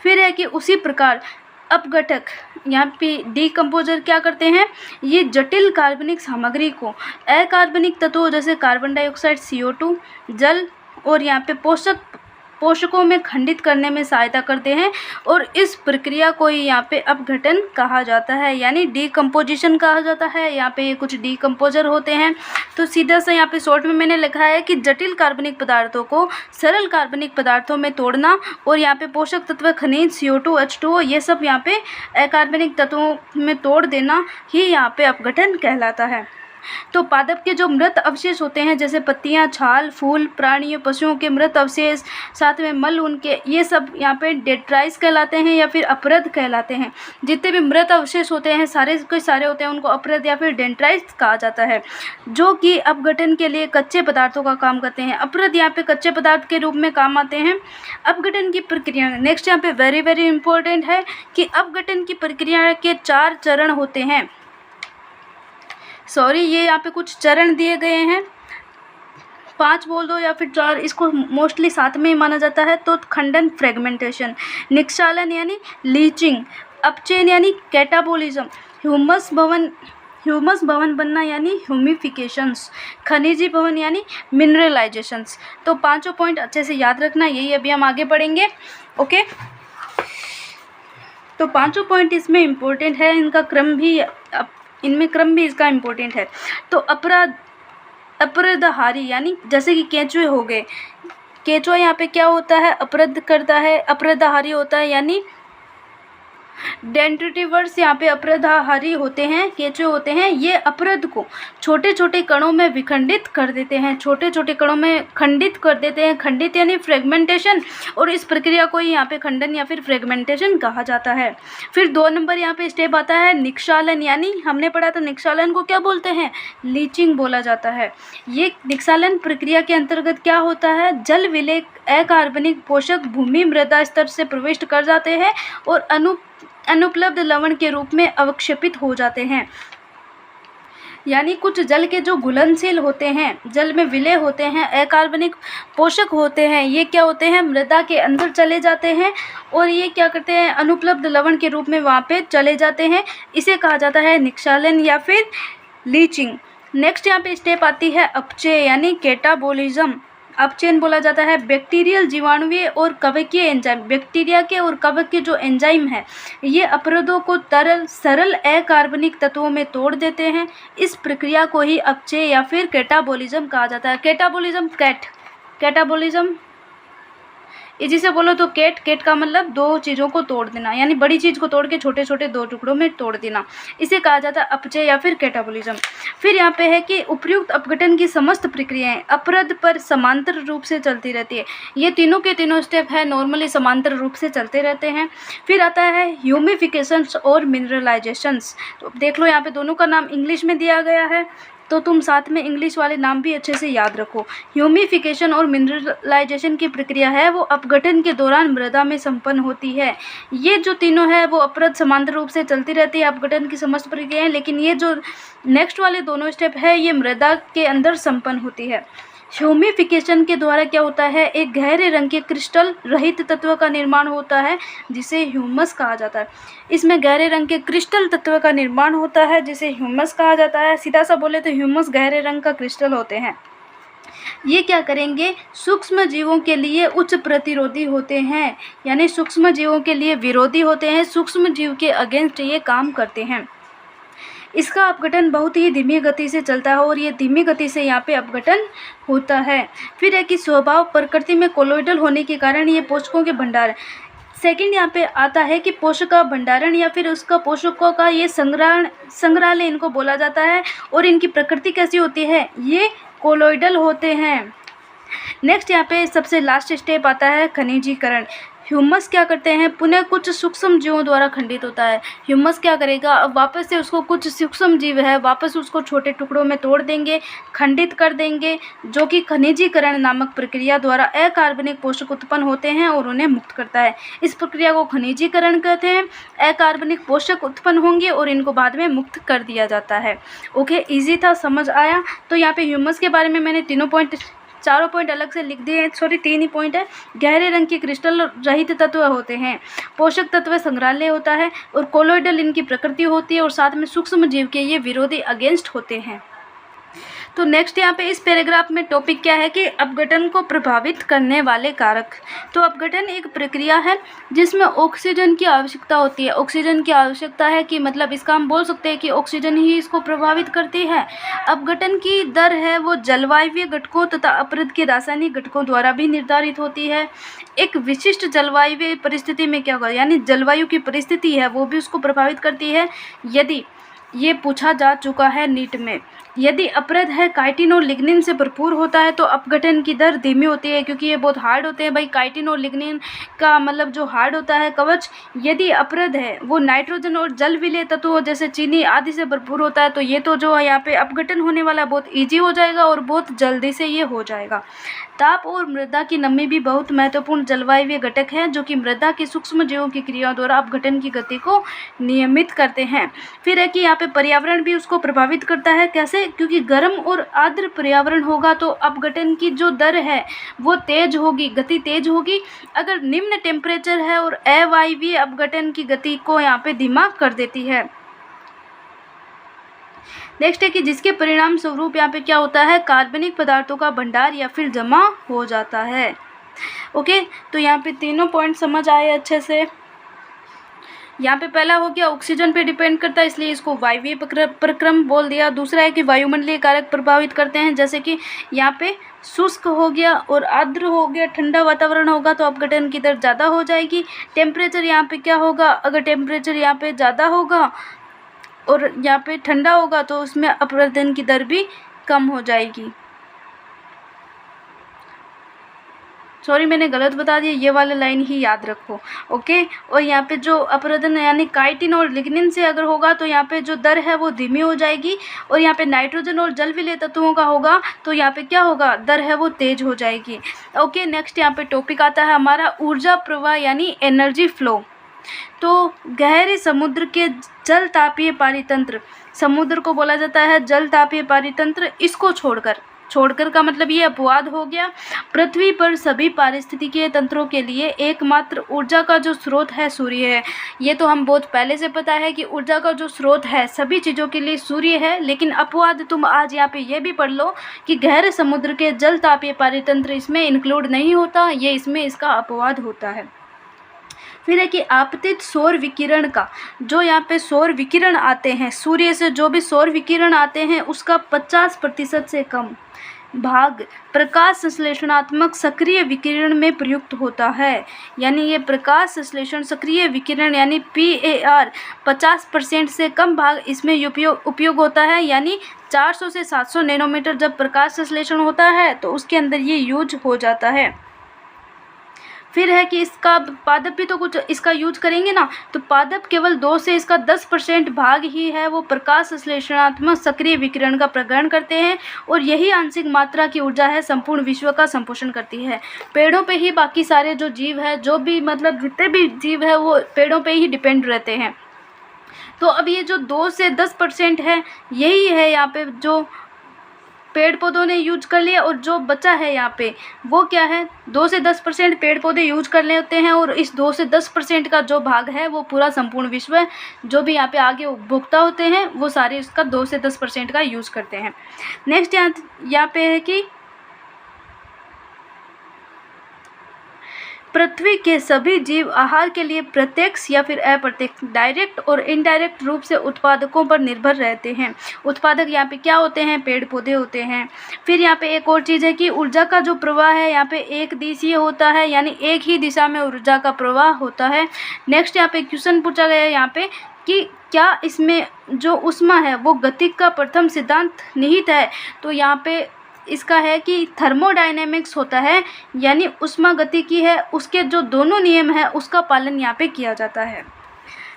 फिर है कि उसी प्रकार अपघटक यहाँ पे डीकम्पोजर क्या करते हैं, ये जटिल कार्बनिक सामग्री को अकार्बनिक तत्वों जैसे कार्बन डाइऑक्साइड CO2 जल और यहाँ पे पोषकों में खंडित करने में सहायता करते हैं और इस प्रक्रिया को ही यहाँ पे अपघटन कहा जाता है, यानी डीकम्पोजिशन कहा जाता है। यहाँ पे ये कुछ डीकम्पोजर होते हैं। तो सीधा सा यहाँ पे शॉर्ट में मैंने लिखा है कि जटिल कार्बनिक पदार्थों को सरल कार्बनिक पदार्थों में तोड़ना और यहाँ पे पोषक तत्व खनिज CO2 H2O ये सब यहाँ पे अकार्बनिक तत्वों में तोड़ देना ही यहाँ पे अपघटन कहलाता है। तो पादप के जो मृत अवशेष होते हैं जैसे पत्तियां, छाल, फूल, प्राणियों, पशुओं के मृत अवशेष, साथ में मल उनके, ये सब यहाँ पे डेट्राइस कहलाते हैं या फिर अपरद कहलाते हैं। जितने भी मृत अवशेष होते हैं सारे के सारे होते हैं उनको अपरद या फिर डेट्राइस कहा जाता है, जो कि अपघटन के लिए कच्चे पदार्थों का काम करते हैं। अपरद यहाँ पे कच्चे पदार्थ के रूप में काम आते हैं। अपघटन की प्रक्रिया नेक्स्ट यहाँ पे वेरी वेरी इंपॉर्टेंट है कि अपघटन की प्रक्रिया के 4 चरण होते हैं। सॉरी, ये यहाँ पे कुछ चरण दिए गए हैं, 5 बोल दो या फिर 4, इसको मोस्टली साथ में ही माना जाता है। तो खंडन फ्रेगमेंटेशन, निक्षालन यानी लीचिंग, अपचयन यानी कैटाबोलिज्म, ह्यूमस भवन बनना यानी ह्यूमिफिकेशंस, खनिजी भवन यानी मिनरलाइजेशंस। तो 5 पॉइंट अच्छे से याद रखना, यही अभी हम आगे पढ़ेंगे। ओके, तो 5 पॉइंट इसमें इम्पोर्टेंट है, इनमें क्रम भी इसका इम्पोर्टेंट है। तो अपरदहारी यानी जैसे कि केंचुए हो गए, केंचुआ यहाँ पे क्या होता है, अपरद करता है, अपरदहारी होता है यानी डेंट्रिटिवर्स यहाँ पे अपरदाहारी होते हैं, केंचुए होते हैं, ये अपरद को छोटे छोटे कणों में विखंडित कर देते हैं, छोटे छोटे कणों में खंडित कर देते हैं। खंडित यानी फ्रेगमेंटेशन, और इस प्रक्रिया को यहाँ पे खंडन या फिर फ्रेगमेंटेशन कहा जाता है। फिर 2 नंबर यहाँ पे स्टेप आता है निक्षालन, यानी हमने पढ़ा था निक्षालन को क्या बोलते हैं, लीचिंग बोला जाता है। ये निक्षालन प्रक्रिया के अंतर्गत क्या होता है, जल विलेय अकार्बनिक पोषक भूमि मृदा स्तर से प्रविष्ट कर जाते हैं और अनुपलब्ध लवण के रूप में अवक्षेपित हो जाते हैं। यानी कुछ जल के जो घुलनशील होते हैं, जल में विलय होते हैं, अकार्बनिक पोषक होते हैं, ये क्या होते हैं, मृदा के अंदर चले जाते हैं और ये क्या करते हैं, अनुपलब्ध लवण के रूप में वहाँ पे चले जाते हैं। इसे कहा जाता है निक्षालन या फिर लीचिंग। नेक्स्ट यहाँ पे स्टेप आती है अपचय यानी कैटाबोलिज्म। अपचयन बोला जाता है बैक्टीरियल जीवाणुवीय और कवकीय एंजाइम, बैक्टीरिया के और कवक के जो एंजाइम है ये अपरदों को सरल अकार्बनिक तत्वों में तोड़ देते हैं। इस प्रक्रिया को ही अपचय या फिर कैटाबोलिज्म कहा जाता है। कैटाबोलिज्म कैटाबोलिज्म इसी से बोलो तो केट का मतलब 2 चीज़ों को तोड़ देना, यानी बड़ी चीज़ को तोड़ के छोटे छोटे 2 टुकड़ों में तोड़ देना, इसे कहा जाता है अपचय या फिर कैटाबोलिज्म। फिर यहाँ पे है कि उपयुक्त अपघटन की समस्त प्रक्रियाएं अपरद पर समांतर रूप से चलती रहती है। ये तीनों के तीनों स्टेप है नॉर्मली समांतर रूप से चलते रहते हैं। फिर आता है ह्यूमिफिकेशंस और मिनरलाइजेशंस। तो देख लो यहाँ पे दोनों का नाम इंग्लिश में दिया गया है, तो तुम साथ में इंग्लिश वाले नाम भी अच्छे से याद रखो। ह्यूमिफिकेशन और मिनरलाइजेशन की प्रक्रिया है वो अपघटन के दौरान मृदा में संपन्न होती है। ये जो तीनों है वो अपरद समांतर रूप से चलती रहती है अपघटन की समस्त प्रक्रियाएं, लेकिन ये जो नेक्स्ट वाले दोनों स्टेप है ये मृदा के अंदर संपन्न होती है। ह्यूमिफिकेशन के द्वारा क्या होता है, एक गहरे रंग के क्रिस्टल रहित तत्व का निर्माण होता है जिसे ह्यूमस कहा जाता है। इसमें गहरे रंग के क्रिस्टल तत्व का निर्माण होता है जिसे ह्यूमस कहा जाता है। सीधा सा बोले तो ह्यूमस गहरे रंग का क्रिस्टल होते हैं। ये क्या करेंगे, सूक्ष्म जीवों के लिए उच्च प्रतिरोधी होते हैं, यानी सूक्ष्म जीवों के लिए विरोधी होते हैं, सूक्ष्म जीव के अगेंस्ट ये काम करते हैं। इसका अपघटन बहुत ही धीमी गति से चलता है और ये धीमी गति से यहाँ पे अपघटन होता है। फिर है कि स्वभाव प्रकृति में कोलोइडल होने के कारण ये पोषकों के भंडार। सेकंड यहाँ पे आता है कि पोषक का भंडारण या फिर उसका पोषकों का ये संग्रहालय इनको बोला जाता है। और इनकी प्रकृति कैसी होती है, ये कोलोइडल होते हैं। नेक्स्ट यहाँ पे सबसे लास्ट स्टेप आता है खनिजीकरण। ह्यूमस क्या करते हैं, पुनः कुछ सूक्ष्म जीवों द्वारा खंडित होता है। ह्यूमस क्या करेगा, अब वापस से उसको कुछ सूक्ष्म जीव है वापस उसको छोटे टुकड़ों में तोड़ देंगे, खंडित कर देंगे, जो कि खनिजीकरण नामक प्रक्रिया द्वारा अकार्बनिक पोषक उत्पन्न होते हैं और उन्हें मुक्त करता है। इस प्रक्रिया को खनिजीकरण कहते हैं। अकार्बनिक पोषक उत्पन्न होंगे और इनको बाद में मुक्त कर दिया जाता है। ओके, ईजी था, समझ आया। तो यहाँ पे ह्यूमस के बारे में मैंने चारों पॉइंट अलग से लिख दिए हैं, सॉरी 3 ही पॉइंट है। गहरे रंग के क्रिस्टल रहित तत्व होते हैं, पोषक तत्व संग्रहालय होता है और कोलोइडल इनकी प्रकृति होती है और साथ में सूक्ष्म जीव के ये विरोधी अगेंस्ट होते हैं। तो नेक्स्ट यहाँ पे इस पैराग्राफ में टॉपिक क्या है कि अपघटन को प्रभावित करने वाले कारक। तो अपघटन एक प्रक्रिया है जिसमें ऑक्सीजन की आवश्यकता होती है। ऑक्सीजन की आवश्यकता है कि मतलब इसका हम बोल सकते हैं कि ऑक्सीजन ही इसको प्रभावित करती है। अपघटन की दर है वो जलवायु घटकों तथा अपरद के रासायनिक घटकों द्वारा भी निर्धारित होती है। एक विशिष्ट जलवायु परिस्थिति में क्या होगा, यानी जलवायु की परिस्थिति है वो भी उसको प्रभावित करती है। यदि ये पूछा जा चुका है नीट में, यदि अपरद है काइटिन और लिग्निन से भरपूर होता है तो अपघटन की दर धीमी होती है, क्योंकि ये बहुत हार्ड होते हैं भाई। काइटिन और लिग्निन का मतलब जो हार्ड होता है कवच। यदि अपरद है वो नाइट्रोजन और जल विलेय तत्वों जैसे चीनी आदि से भरपूर होता है तो ये तो जो यहाँ पे अपघटन होने वाला बहुत ईजी हो जाएगा और बहुत जल्दी से ये हो जाएगा। ताप और मृदा की नमी भी बहुत महत्वपूर्ण जलवायु घटक हैं जो कि मृदा के सूक्ष्म जीवों की क्रियाओं द्वारा अपघटन की गति को नियमित करते हैं। फिर है कि यहाँ पे पर्यावरण भी उसको प्रभावित करता है। कैसे, क्योंकि गर्म और आर्द्र पर्यावरण होगा तो अपघटन की जो दर है वो तेज होगी, गति तेज होगी। अगर निम्न टेम्परेचर है और अवायवीय अपघटन की गति को यहाँ पे धीमा कर देती है। नेक्स्ट है कि जिसके परिणाम स्वरूप यहाँ पे क्या होता है, कार्बनिक पदार्थों का भंडार या फिर जमा हो जाता है। ओके, तो यहाँ पे तीनों पॉइंट समझ आए अच्छे से। यहाँ पे पहला हो गया ऑक्सीजन पे डिपेंड करता है, इसलिए इसको वायवीय प्रक्रम बोल दिया। दूसरा है कि वायुमंडलीय कारक प्रभावित करते हैं, जैसे कि यहाँ पे शुष्क हो गया और आर्द्र हो गया, ठंडा वातावरण होगा तो अपघटन की दर ज़्यादा हो जाएगी। टेम्परेचर यहाँ पे क्या होगा, अगर टेम्परेचर यहाँ पे ज़्यादा होगा और यहाँ पे ठंडा होगा तो उसमें अपघटन की दर भी कम हो जाएगी। सॉरी मैंने गलत बता दिया, ये वाला लाइन ही याद रखो, ओके। और यहाँ पे जो अपरदन यानी काइटिन और लिग्निन से अगर होगा तो यहाँ पे जो दर है वो धीमी हो जाएगी। और यहाँ पे नाइट्रोजन और जल विलेय तत्वों का होगा तो यहाँ पे क्या होगा, दर है वो तेज हो जाएगी, ओके। नेक्स्ट यहाँ पे टॉपिक आता है हमारा ऊर्जा प्रवाह यानी एनर्जी फ्लो। तो गहरे समुद्र के जल तापीय पारितंत्र, समुद्र को बोला जाता है जल तापीय पारितंत्र, इसको छोड़कर का मतलब ये अपवाद हो गया। पृथ्वी पर सभी पारिस्थितिकीय तंत्रों के लिए एकमात्र ऊर्जा का जो स्रोत है सूर्य है। ये तो हम बहुत पहले से पता है कि ऊर्जा का जो स्रोत है सभी चीज़ों के लिए सूर्य है, लेकिन अपवाद तुम आज यहाँ पे ये भी पढ़ लो कि गहरे समुद्र के जल तापीय पारितंत्र इसमें इंक्लूड नहीं होता, ये इसमें इसका अपवाद होता है। फिर है कि आपतित सौर विकिरण का, जो यहाँ पे सौर विकिरण आते हैं सूर्य से, जो भी सौर विकिरण आते हैं उसका 50% से कम भाग प्रकाश संश्लेषणात्मक सक्रिय विकिरण में प्रयुक्त होता है। यानी ये प्रकाश संश्लेषण सक्रिय विकिरण यानी PAR 50% से कम भाग इसमें उपयोग होता है। यानी 400 से 700 नैनोमीटर जब प्रकाश संश्लेषण होता है तो उसके अंदर ये यूज हो जाता है। फिर है कि इसका पादप भी तो कुछ इसका यूज करेंगे ना, तो पादप केवल 2 से इसका 10% भाग ही है वो प्रकाश संश्लेषणात्मक सक्रिय विकिरण का प्रग्रहण करते हैं, और यही आंशिक मात्रा की ऊर्जा है संपूर्ण विश्व का संपोषण करती है। पेड़ों पे ही बाकी सारे जो जीव है, जो भी मतलब जितने भी जीव है वो पेड़ों पे ही डिपेंड रहते हैं। तो अब ये जो 2 से 10% है यही है यहाँ पे जो पेड़ पौधों ने यूज कर लिया, और जो बचा है यहाँ पे वो क्या है, 2 से 10% पेड़ पौधे यूज कर लेते हैं, और इस 2 से 10% का जो भाग है वो पूरा संपूर्ण विश्व है। जो भी यहाँ पे आगे उपभोक्ता होते हैं वो सारे इसका 2 से 10% का यूज करते हैं। नेक्स्ट यहाँ पे है कि पृथ्वी के सभी जीव आहार के लिए प्रत्यक्ष या फिर अप्रत्यक्ष, डायरेक्ट और इनडायरेक्ट रूप से उत्पादकों पर निर्भर रहते हैं। उत्पादक यहाँ पे क्या होते हैं, पेड़ पौधे होते हैं। फिर यहाँ पे एक और चीज़ है कि ऊर्जा का जो प्रवाह है यहाँ पे एक दिशीय होता है, यानी एक ही दिशा में ऊर्जा का प्रवाह होता है। नेक्स्ट यहाँ पे क्वेश्चन पूछा गया है यहाँ पे कि क्या इसमें जो ऊष्मा है वो गति का प्रथम सिद्धांत निहित है, तो यहाँ पे इसका है कि थर्मोडायनेमिक्स होता है, यानी ऊष्मा गति की है उसके जो दोनों नियम है उसका पालन यहाँ पे किया जाता है।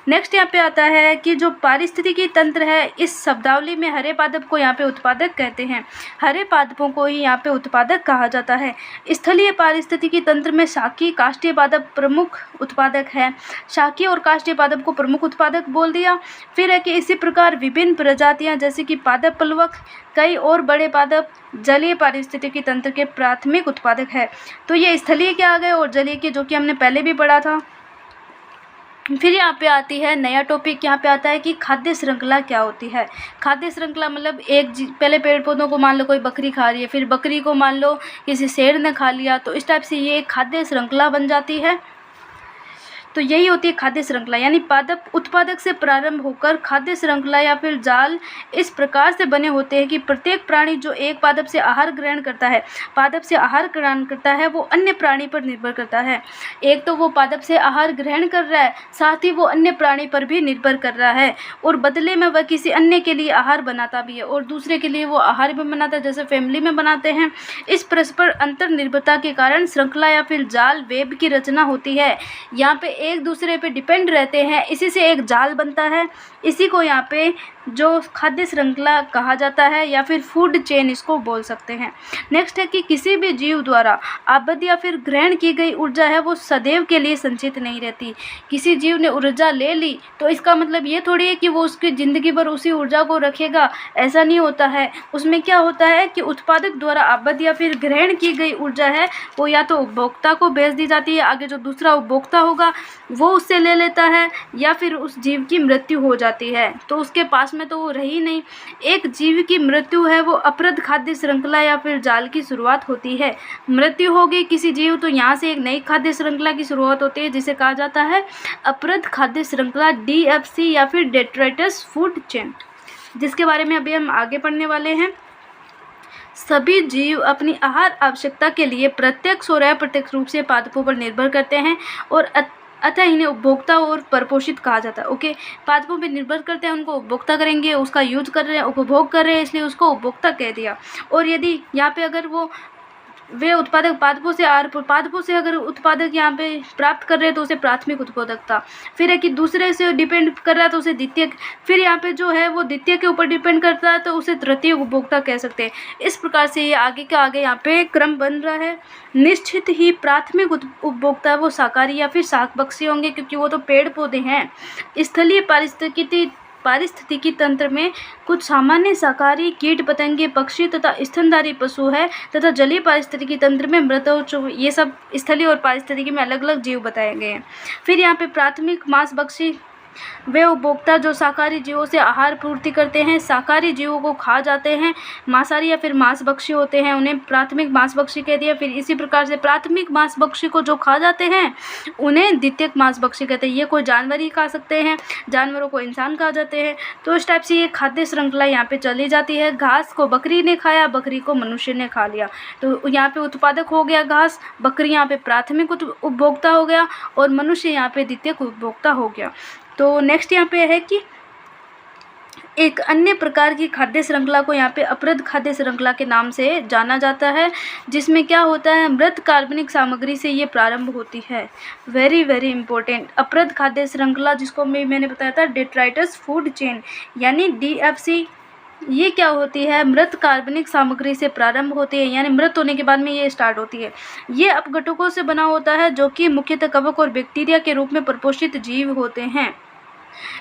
नेक्स्ट यहाँ पे आता है कि जो पारिस्थितिकी तंत्र है, इस शब्दावली में हरे पादप को यहाँ पे उत्पादक कहते हैं। हरे पादपों को ही यहाँ पे उत्पादक कहा जाता है। स्थलीय पारिस्थितिकी तंत्र में शाकीय काष्ठीय पादप प्रमुख उत्पादक है। शाकीय और काष्ठीय पादप को प्रमुख उत्पादक बोल दिया। फिर है कि इसी प्रकार विभिन्न प्रजातियाँ जैसे कि पादप प्लवक, कई और बड़े पादप जलीय पारिस्थितिकी तंत्र के प्राथमिक उत्पादक है। तो ये स्थलीय के आ गए और जलीय के, जो कि हमने पहले भी पढ़ा था। फिर यहाँ पे आती है नया टॉपिक, यहाँ पे आता है कि खाद्य श्रृंखला क्या होती है। खाद्य श्रृंखला मतलब पहले पेड़ पौधों को मान लो कोई बकरी खा रही है, फिर बकरी को मान लो किसी शेर ने खा लिया, तो इस टाइप से ये एक खाद्य श्रृंखला बन जाती है। तो यही होती है खाद्य श्रृंखला, यानी पादप उत्पादक से प्रारंभ होकर खाद्य श्रृंखला या फिर जाल इस प्रकार से बने होते हैं कि प्रत्येक प्राणी जो एक पादप से आहार ग्रहण करता है वो अन्य प्राणी पर निर्भर करता है। एक तो वो पादप से आहार ग्रहण कर रहा है, साथ ही वो अन्य प्राणी पर भी निर्भर कर रहा है, और बदले में वह किसी अन्य के लिए आहार बनाता भी है और दूसरे के लिए वो आहार भी बनाता है, जैसे फैमिली में बनाते हैं। इस परस्पर अंतर निर्भरता के कारण श्रृंखला या फिर जाल वेब की रचना होती है। यहाँ पे एक दूसरे पे डिपेंड रहते हैं, इसी से एक जाल बनता है। इसी को यहाँ पे जो खाद्य श्रृंखला कहा जाता है या फिर फूड चेन इसको बोल सकते हैं। नेक्स्ट है कि किसी भी जीव द्वारा आबद्ध या फिर ग्रहण की गई ऊर्जा है वो सदैव के लिए संचित नहीं रहती। किसी जीव ने ऊर्जा ले ली तो इसका मतलब ये थोड़ी है कि वो उसकी ज़िंदगी भर उसी ऊर्जा को रखेगा, ऐसा नहीं होता है। उसमें क्या होता है कि उत्पादक द्वारा आबद्ध या फिर ग्रहण की गई ऊर्जा है वो या तो उपभोक्ता को भेज दी जाती है, आगे जो दूसरा उपभोक्ता होगा वो उससे ले लेता है, या फिर उस जीव की मृत्यु हो जाती है तो उसके पास पास में तो वो रही नहीं। एक जीव की मृत्यु है वो अपरद खाद्य श्रृंखला या फिर जाल की शुरुआत होती है। मृत्यु हो गई किसी जीव तो यहाँ से एक नई खाद्य श्रृंखला की शुरुआत होती है जिसे कहा जाता है अपरद खाद्य श्रृंखला, DFC या फिर डेट्राइटस फूड चेन, जिसके बारे में अभी हम आगे पढ़ने वाले हैं। सभी जीव अपनी आहार आवश्यकता के लिए प्रत्यक्ष और अप्रत्यक्ष रूप से पादपों पर निर्भर करते हैं और अतः इन्हें उपभोक्ता और परपोषित कहा जाता है। ओके, पादपों पर निर्भर करते हैं, उनको उपभोक्ता करेंगे, उसका यूज कर रहे हैं, उपभोग कर रहे हैं, इसलिए उसको उपभोक्ता कह दिया। और यदि यहाँ पे अगर वे उत्पादक पादपों से अगर उत्पादक यहाँ पे प्राप्त कर रहे हैं तो उसे प्राथमिक उत्पादकता। फिर है कि दूसरे से डिपेंड कर रहा है तो उसे द्वितीयक। फिर यहाँ पे जो है वो द्वितीय के ऊपर डिपेंड करता है तो उसे तृतीय उपभोक्ता कह सकते हैं। इस प्रकार से ये आगे के आगे यहाँ पे क्रम बन रहा है। निश्चित ही प्राथमिक उपभोक्ता वो शाकाहारी या फिर शाकभक्षी होंगे, क्योंकि वो तो पेड़ पौधे हैं। स्थलीय पारिस्थितिकी तंत्र में कुछ सामान्य शाकाहारी कीट पतंगे, पक्षी तथा स्तनधारी पशु है तथा जलीय पारिस्थितिकी तंत्र में मृत, ये सब स्थलीय और पारिस्थितिकी में अलग अलग जीव बताए गए हैं। फिर यहाँ पे प्राथमिक मांसभक्षी वे उपभोक्ता जो शाकाहारी जीवों से आहार पूर्ति करते हैं, शाकाहारी जीवों को खा जाते हैं। मांसाहारी या फिर मांसभक्षी होते हैं, उन्हें प्राथमिक मांसभक्षी कह दिया। फिर इसी प्रकार से प्राथमिक मांसभक्षी को जो खा जाते हैं उन्हें द्वितीयक मांसभक्षी कहते हैं। ये कोई जानवर ही खा सकते हैं, जानवरों को इंसान कहा जाते हैं। तो इस टाइप से ये खाद्य श्रृंखला यहाँ पे चली जाती है। घास को बकरी ने खाया, बकरी को मनुष्य ने खा लिया, तो यहाँ पे उत्पादक हो गया घास, बकरी यहाँ पे प्राथमिक उपभोक्ता हो गया और मनुष्य यहाँ पे द्वितीयक उपभोक्ता हो गया। तो नेक्स्ट यहाँ पे है कि एक अन्य प्रकार की खाद्य श्रृंखला को यहाँ पे अपरद खाद्य श्रृंखला के नाम से जाना जाता है, जिसमें क्या होता है, मृत कार्बनिक सामग्री से ये प्रारंभ होती है। वेरी वेरी इंपॉर्टेंट, अपरद खाद्य श्रृंखला जिसको मैंने बताया था डेट्राइटस फूड चेन यानी DFC, ये क्या होती है, मृत कार्बनिक सामग्री से प्रारंभ होती है, यानी मृत होने के बाद में ये स्टार्ट होती है। ये अपघटकों से बना होता है जो कि मुख्यतः कवक और बैक्टीरिया के रूप में परपोषित जीव होते हैं।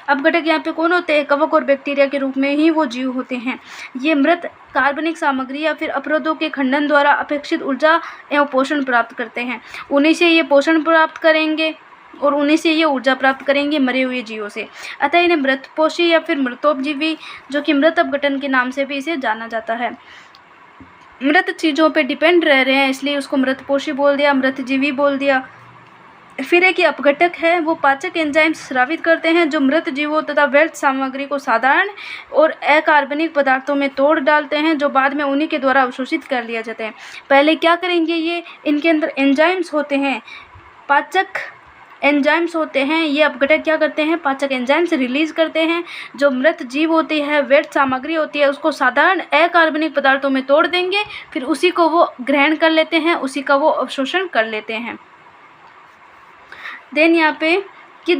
अपघटक यहाँ पे कौन होते हैं, कवक और बैक्टीरिया के रूप में ही वो जीव होते हैं। ये मृत कार्बनिक सामग्री या फिर अपरोधों के खंडन द्वारा अपेक्षित ऊर्जा एवं पोषण प्राप्त करते हैं। उन्हीं से ये पोषण प्राप्त करेंगे और उन्हीं से ये ऊर्जा प्राप्त करेंगे मरे हुए जीवों से। अतः इन्हें मृतपोषी या फिर मृतोपजीवी, जो कि मृत अपघटन के नाम से भी इसे जाना जाता है। मृत चीज़ों पे डिपेंड रह रहे हैं इसलिए उसको मृतपोषी बोल दिया, मृतजीवी बोल दिया। फिर एक अपघटक है, वो पाचक एंजाइम स्रावित करते हैं जो मृत जीवों तथा व्यर्थ सामग्री को साधारण और अकार्बनिक पदार्थों में तोड़ डालते हैं, जो बाद में उन्हीं के द्वारा अवशोषित कर लिया जाते हैं। पहले क्या करेंगे, ये इनके अंदर एंजाइम्स होते हैं, पाचक एंजाइम्स होते हैं। ये अपघटक क्या करते हैं, पाचक एंजाइम्स रिलीज करते हैं, जो मृत जीव होती है, व्यर्थ सामग्री होती है, उसको साधारण अकार्बनिक पदार्थों में तोड़ देंगे, फिर उसी को वो ग्रहण कर लेते हैं, उसी का वो अवशोषण कर लेते हैं। देन यहाँ पे कि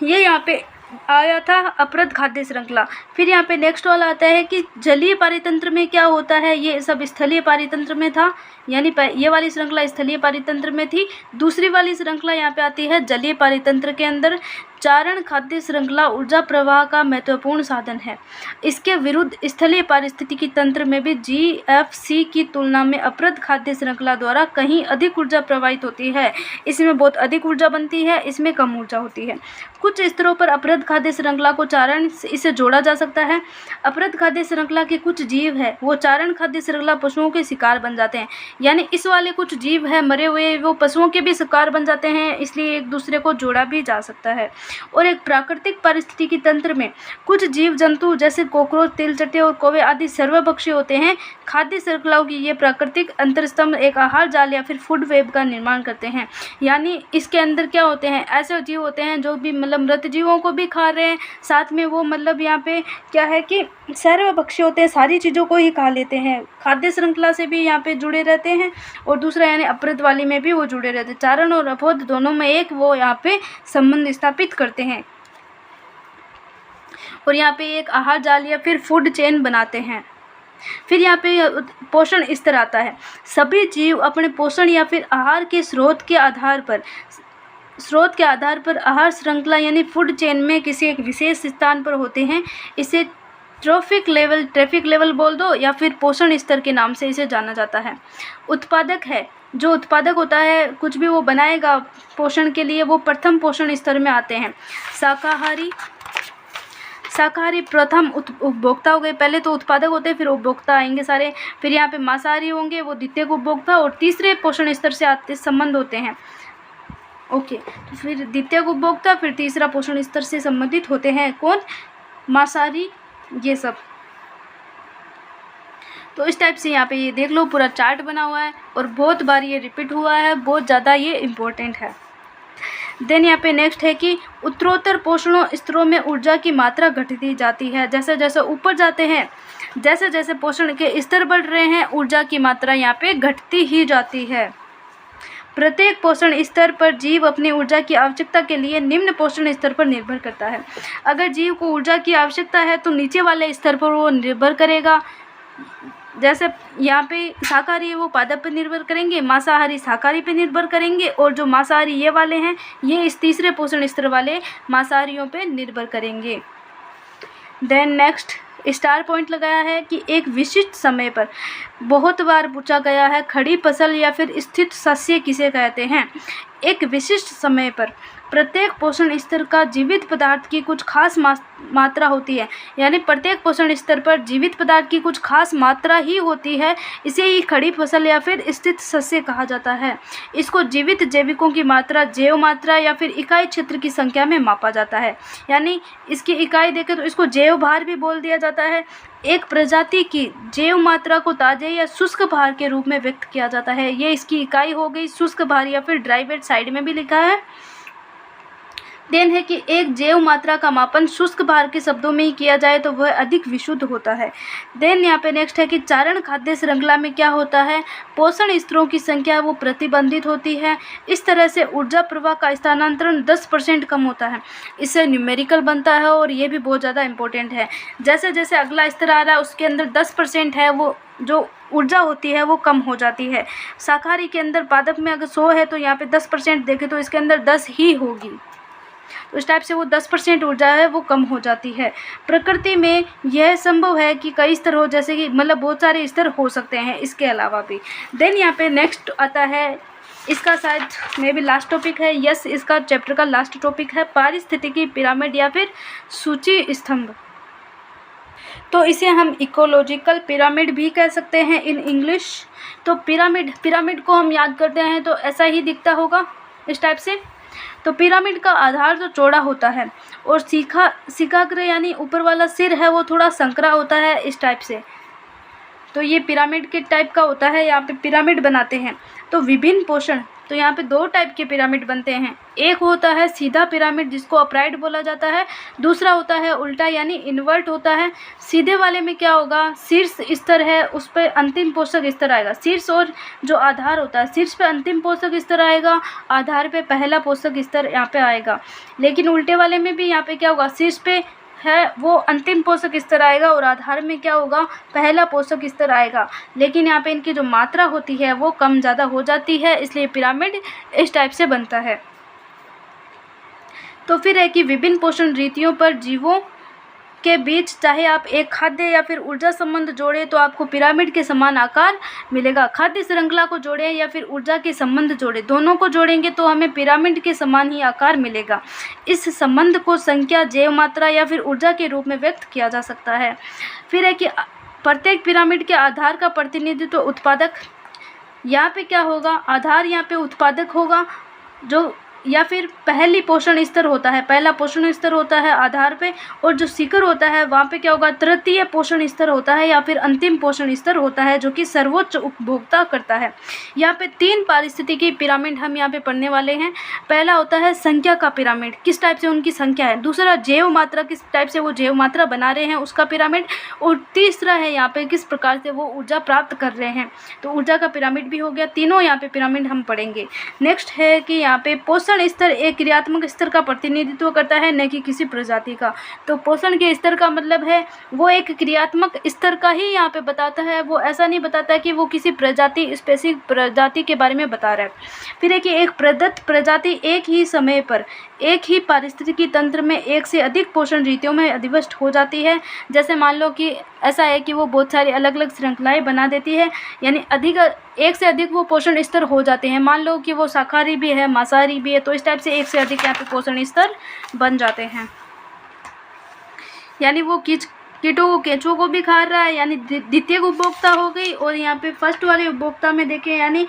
ये यहाँ पे आया था अपरद खाद्य श्रृंखला। फिर यहाँ पे नेक्स्ट वाला आता है कि जलीय पारितंत्र में क्या होता है, ये सब स्थलीय पारितंत्र में था, यानी ये वाली श्रृंखला स्थलीय पारितंत्र में थी। दूसरी वाली श्रृंखला यहाँ पे आती है जलीय पारितंत्र के अंदर। चारण खाद्य श्रृंखला ऊर्जा प्रवाह का महत्वपूर्ण साधन है। इसके विरुद्ध स्थलीय पारिस्थितिकी तंत्र में भी GFC की तुलना में अपरद खाद्य श्रृंखला द्वारा कहीं अधिक ऊर्जा प्रवाहित होती है। इसमें बहुत अधिक ऊर्जा बनती है, इसमें कम ऊर्जा होती है। कुछ स्तरों पर अपरद खाद्य श्रृंखला को चारण इसे जोड़ा जा सकता है। अपरद खाद्य श्रृंखला के कुछ जीव है वो चारण खाद्य श्रृंखला पशुओं के शिकार बन जाते हैं, यानी इस वाले कुछ जीव है मरे हुए वो पशुओं के भी शिकार बन जाते हैं, इसलिए एक दूसरे को जोड़ा भी जा सकता है। और एक प्राकृतिक पारिस्थितिकी तंत्र में कुछ जीव जंतु जैसे कॉकरोच, तिलचट्टे और कौवे आदि सर्वभक्षी होते हैं। खाद्य श्रृंखलाओं की ये प्राकृतिक अंतरस्तंभ एक आहार जाल या फिर फूड वेब का निर्माण करते हैं, यानी इसके अंदर क्या होते हैं, ऐसे जीव होते हैं जो भी मतलब मृत जीवों को भी खा रहे हैं, साथ में वो मतलब यहाँ पे क्या है कि सर्वभक्षी होते हैं, सारी चीज़ों को ही खा लेते हैं। खाद्य श्रृंखला से भी यहाँ पे जुड़े रहते हैं और दूसरा यानी अपरद वाली में भी वो जुड़े रहते हैं। चारण और अपरद दोनों में एक वो यहाँ पे संबंध स्थापित करते हैं और यहाँ पे एक आहार जाल या फिर फूड चेन बनाते हैं। फिर यहाँ पे पोषण स्तर आता है। सभी जीव अपने पोषण या फिर आहार के स्रोत के आधार पर आहार श्रृंखला यानी फूड चेन में किसी एक विशेष स्थान पर होते हैं। इसे ट्रॉफिक लेवल बोल दो या फिर पोषण स्तर के नाम से इसे जाना जाता है। उत्पादक है, जो उत्पादक होता है कुछ भी वो बनाएगा शाकाहारी प्रथम उपभोक्ता हो गए, पहले तो उत्पादक होते हैं फिर उपभोक्ता आएंगे सारे। फिर यहाँ पे मांसाहारी होंगे, वो द्वितीयक उपभोक्ता, और तीसरे पोषण स्तर से आते संबंध होते हैं। ओके, तो फिर द्वितीयक उपभोक्ता, फिर तीसरा पोषण स्तर से संबंधित होते हैं कौन? मांसाहारी, ये सब। तो इस टाइप से यहाँ पे ये देख लो पूरा चार्ट बना हुआ है और बहुत बार ये रिपीट हुआ है, बहुत ज़्यादा ये इम्पोर्टेंट है। देन यहाँ पे नेक्स्ट है कि उत्तरोत्तर पोषण स्तरों में ऊर्जा की मात्रा घटती जाती है। जैसे जैसे ऊपर जाते हैं, जैसे जैसे पोषण के स्तर बढ़ रहे हैं, ऊर्जा की मात्रा यहाँ पे घटती ही जाती है। प्रत्येक पोषण स्तर पर जीव अपनी ऊर्जा की आवश्यकता के लिए निम्न पोषण स्तर पर निर्भर करता है। अगर जीव को ऊर्जा की आवश्यकता है तो नीचे वाले स्तर पर वो निर्भर करेगा। जैसे यहाँ पे शाकाहारी है वो पादप पर निर्भर करेंगे, मांसाहारी शाकाहारी पे निर्भर करेंगे, और जो मांसाहारी ये वाले हैं ये इस तीसरे पोषण स्तर वाले मांसाहारियों पे निर्भर करेंगे। देन नेक्स्ट स्टार पॉइंट लगाया है कि एक विशिष्ट समय पर, बहुत बार पूछा गया है, खड़ी फसल या फिर स्थित सस्य किसे कहते हैं? एक विशिष्ट समय पर प्रत्येक पोषण स्तर का जीवित पदार्थ की कुछ खास मात्रा होती है, यानी प्रत्येक पोषण स्तर पर जीवित पदार्थ की कुछ खास मात्रा ही होती है, इसे ही खड़ी फसल या फिर स्थित सस्य कहा जाता है। इसको जीवित जैविकों की मात्रा, जैव मात्रा या फिर इकाई क्षेत्र की संख्या में मापा जाता है, यानी इसकी इकाई देखें तो इसको जैव भार भी बोल दिया जाता है। एक प्रजाति की जैव मात्रा को ताजे या शुष्क भार के रूप में व्यक्त किया जाता है, ये इसकी इकाई हो गई शुष्क भार या फिर ड्राई वेट, साइड में भी लिखा है। देन है कि एक जैव मात्रा का मापन शुष्क भार के शब्दों में ही किया जाए तो वह अधिक विशुद्ध होता है। देन यहाँ पे नेक्स्ट है कि चारण खाद्य श्रृंखला में क्या होता है? पोषण स्तरों की संख्या वो प्रतिबंधित होती है। इस तरह से ऊर्जा प्रवाह का स्थानांतरण 10% कम होता है। इससे न्यूमेरिकल बनता है और ये भी बहुत ज़्यादा इंपॉर्टेंट है। जैसे जैसे अगला स्तर आ रहा है उसके अंदर 10% है वो जो ऊर्जा होती है वो कम हो जाती है। शाकाहारी के अंदर पादप में अगर 100 है तो यहाँ पे 10% देखें तो इसके अंदर 10 ही होगी। तो इस टाइप से वो 10% ऊर्जा है वो कम हो जाती है। प्रकृति में यह संभव है कि कई स्तर हो, जैसे कि मतलब बहुत सारे स्तर हो सकते हैं इसके अलावा भी। देन यहाँ पे नेक्स्ट आता है, इसका शायद मे भी लास्ट टॉपिक है, यस इसका चैप्टर का लास्ट टॉपिक है, पारिस्थितिकी पिरामिड या फिर सूची स्तंभ। तो इसे हम इकोलॉजिकल पिरामिड भी कह सकते हैं इन इंग्लिश। तो पिरामिड को हम याद करते हैं तो ऐसा ही दिखता होगा इस टाइप से। तो पिरामिड का आधार जो चौड़ा होता है और शिखाग्र यानी ऊपर वाला सिर है वो थोड़ा संकरा होता है इस टाइप से। तो ये पिरामिड के टाइप का होता है, यहाँ पे पिरामिड बनाते हैं। तो विभिन्न पोषण, तो यहाँ पे 2 टाइप के पिरामिड बनते हैं। एक होता है सीधा पिरामिड जिसको अपराइट बोला जाता है, दूसरा होता है उल्टा यानी इन्वर्ट होता है। सीधे वाले में क्या होगा, शीर्ष स्तर है उस पर अंतिम पोषक स्तर आएगा, शीर्ष और जो आधार होता है शीर्ष पे अंतिम पोषक स्तर आएगा, आधार पे पहला पोषक स्तर यहाँ पे आएगा। लेकिन उल्टे वाले में भी यहाँ पे क्या होगा, शीर्ष पे है वो अंतिम पोषक स्तर आएगा और आधार में क्या होगा, पहला पोषक स्तर आएगा। लेकिन यहाँ पे इनकी जो मात्रा होती है वो कम ज़्यादा हो जाती है, इसलिए पिरामिड इस टाइप से बनता है। तो फिर है कि विभिन्न पोषण रीतियों पर जीवों के बीच चाहे आप एक खाद्य या फिर ऊर्जा संबंध जोड़े तो आपको पिरामिड के समान आकार मिलेगा। खाद्य श्रृंखला को जोड़े या फिर ऊर्जा के संबंध जोड़े, दोनों को जोड़ेंगे तो हमें पिरामिड के समान ही आकार मिलेगा। इस संबंध को संख्या, जैव मात्रा या फिर ऊर्जा के रूप में व्यक्त किया जा सकता है। फिर है कि प्रत्येक पिरामिड के आधार का प्रतिनिधित्व उत्पादक, यहाँ पे क्या होगा, आधार यहाँ पे उत्पादक होगा जो, या फिर पहली पोषण स्तर होता है, पहला पोषण स्तर होता है आधार पे, और जो शिखर होता है वहाँ पे क्या होगा, तृतीय पोषण स्तर होता है या फिर अंतिम पोषण स्तर होता है जो कि सर्वोच्च उपभोक्ता करता है। यहाँ पे 3 पारिस्थितिकी पिरामिड हम यहाँ पे पढ़ने वाले हैं। पहला होता है संख्या का पिरामिड, किस टाइप से उनकी संख्या है। दूसरा जैव मात्रा, किस टाइप से वो जैव मात्रा बना रहे हैं उसका पिरामिड। और तीसरा है यहाँ पे किस प्रकार से वो ऊर्जा प्राप्त कर रहे हैं, तो ऊर्जा का पिरामिड भी हो गया। तीनों यहाँ पे पिरामिड हम पढ़ेंगे। नेक्स्ट है कि यहाँ पे पोषण स्तर एक क्रियात्मक स्तर का प्रतिनिधित्व करता है, न कि किसी प्रजाति का। तो पोषण के स्तर का मतलब है वो एक क्रियात्मक स्तर का ही यहाँ पे बताता है, वो ऐसा नहीं बताता है कि वो किसी प्रजाति, स्पेसिफिक प्रजाति के बारे में बता रहा है। फिर है कि एक प्रदत्त प्रजाति एक ही समय पर एक ही पारिस्थितिकी तंत्र में एक से अधिक पोषण रीतियों में अधिवस्त हो जाती है। जैसे मान लो कि ऐसा है कि वो बहुत सारी अलग अलग श्रृंखलाएं बना देती है, यानी एक से अधिक वो पोषण स्तर हो जाते हैं। मान लो कि वो शाकाहारी भी है, मांसाहारी भी है, तो इस टाइप से एक से अधिक यहाँ पे पोषण स्तर बन जाते हैं। यानी वो कीटों को केंचुओं को भी खा रहा है, यानी द्वितीयक उपभोक्ता हो गई। और यहाँ पे फर्स्ट वाले उपभोक्ता में देखें, यानी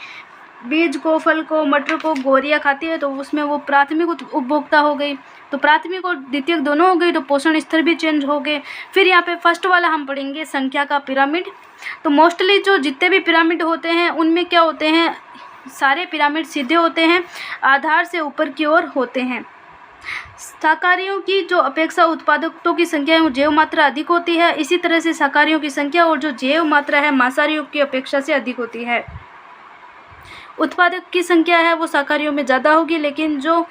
बीज को, फल को, मटर को गोरियाँ खाती है, तो उसमें वो प्राथमिक उपभोक्ता हो गई। तो प्राथमिक और द्वितीयक दोनों हो गई, तो पोषण स्तर भी चेंज हो गए। फिर यहाँ पे फर्स्ट वाला हम पढ़ेंगे संख्या का पिरामिड। तो मोस्टली जो जितने भी पिरामिड होते हैं उनमें क्या होते हैं, सारे पिरामिड सीधे होते हैं, आधार से ऊपर की ओर होते हैं। शाकाहारियों की जो अपेक्षा उत्पादकों की संख्या है वो जैव मात्रा अधिक होती है। इसी तरह से शाकाहारियों की संख्या और जो जैव मात्रा है मांसाहारियों की अपेक्षा से अधिक होती है। उत्पादक की संख्या है वो शाकाहारियों में ज़्यादा होगी, लेकिन जो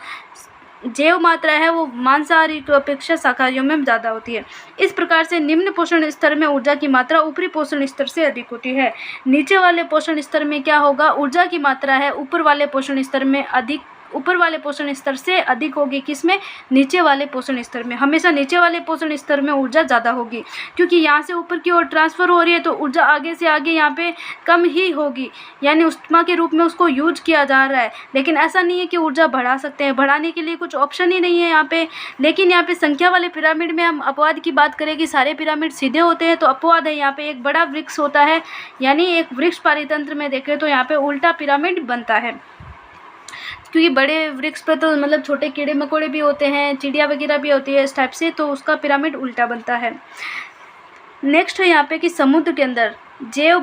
जैव मात्रा है वो मांसाहारी की अपेक्षा शाकाहारियों में ज़्यादा होती है। इस प्रकार से निम्न पोषण स्तर में ऊर्जा की मात्रा ऊपरी पोषण स्तर से अधिक होती है। नीचे वाले पोषण स्तर में क्या होगा, ऊर्जा की मात्रा है ऊपर वाले पोषण स्तर में अधिक, ऊपर वाले पोषण स्तर से अधिक होगी। किसमें, नीचे वाले पोषण स्तर में। हमेशा नीचे वाले पोषण स्तर में ऊर्जा ज़्यादा होगी, क्योंकि यहाँ से ऊपर की ओर ट्रांसफ़र हो रही है, तो ऊर्जा आगे से आगे यहाँ पे कम ही होगी, यानी ऊष्मा के रूप में उसको यूज किया जा रहा है। लेकिन ऐसा नहीं है कि ऊर्जा बढ़ा सकते हैं, बढ़ाने के लिए कुछ ऑप्शन ही नहीं है यहाँ पे। लेकिन यहाँ पे संख्या वाले पिरामिड में हम अपवाद की बात करें कि सारे पिरामिड सीधे होते हैं, तो अपवाद है यहाँ पे एक बड़ा वृक्ष होता है, यानी एक वृक्ष पारितंत्र में देखें तो यहाँ पे उल्टा पिरामिड बनता है, क्योंकि बड़े वृक्ष पर तो मतलब छोटे कीड़े मकोड़े भी होते हैं, चिड़िया वगैरह भी होती है इस टाइप से, तो उसका पिरामिड उल्टा बनता है। नेक्स्ट है यहाँ पे कि समुद्र के अंदर जैव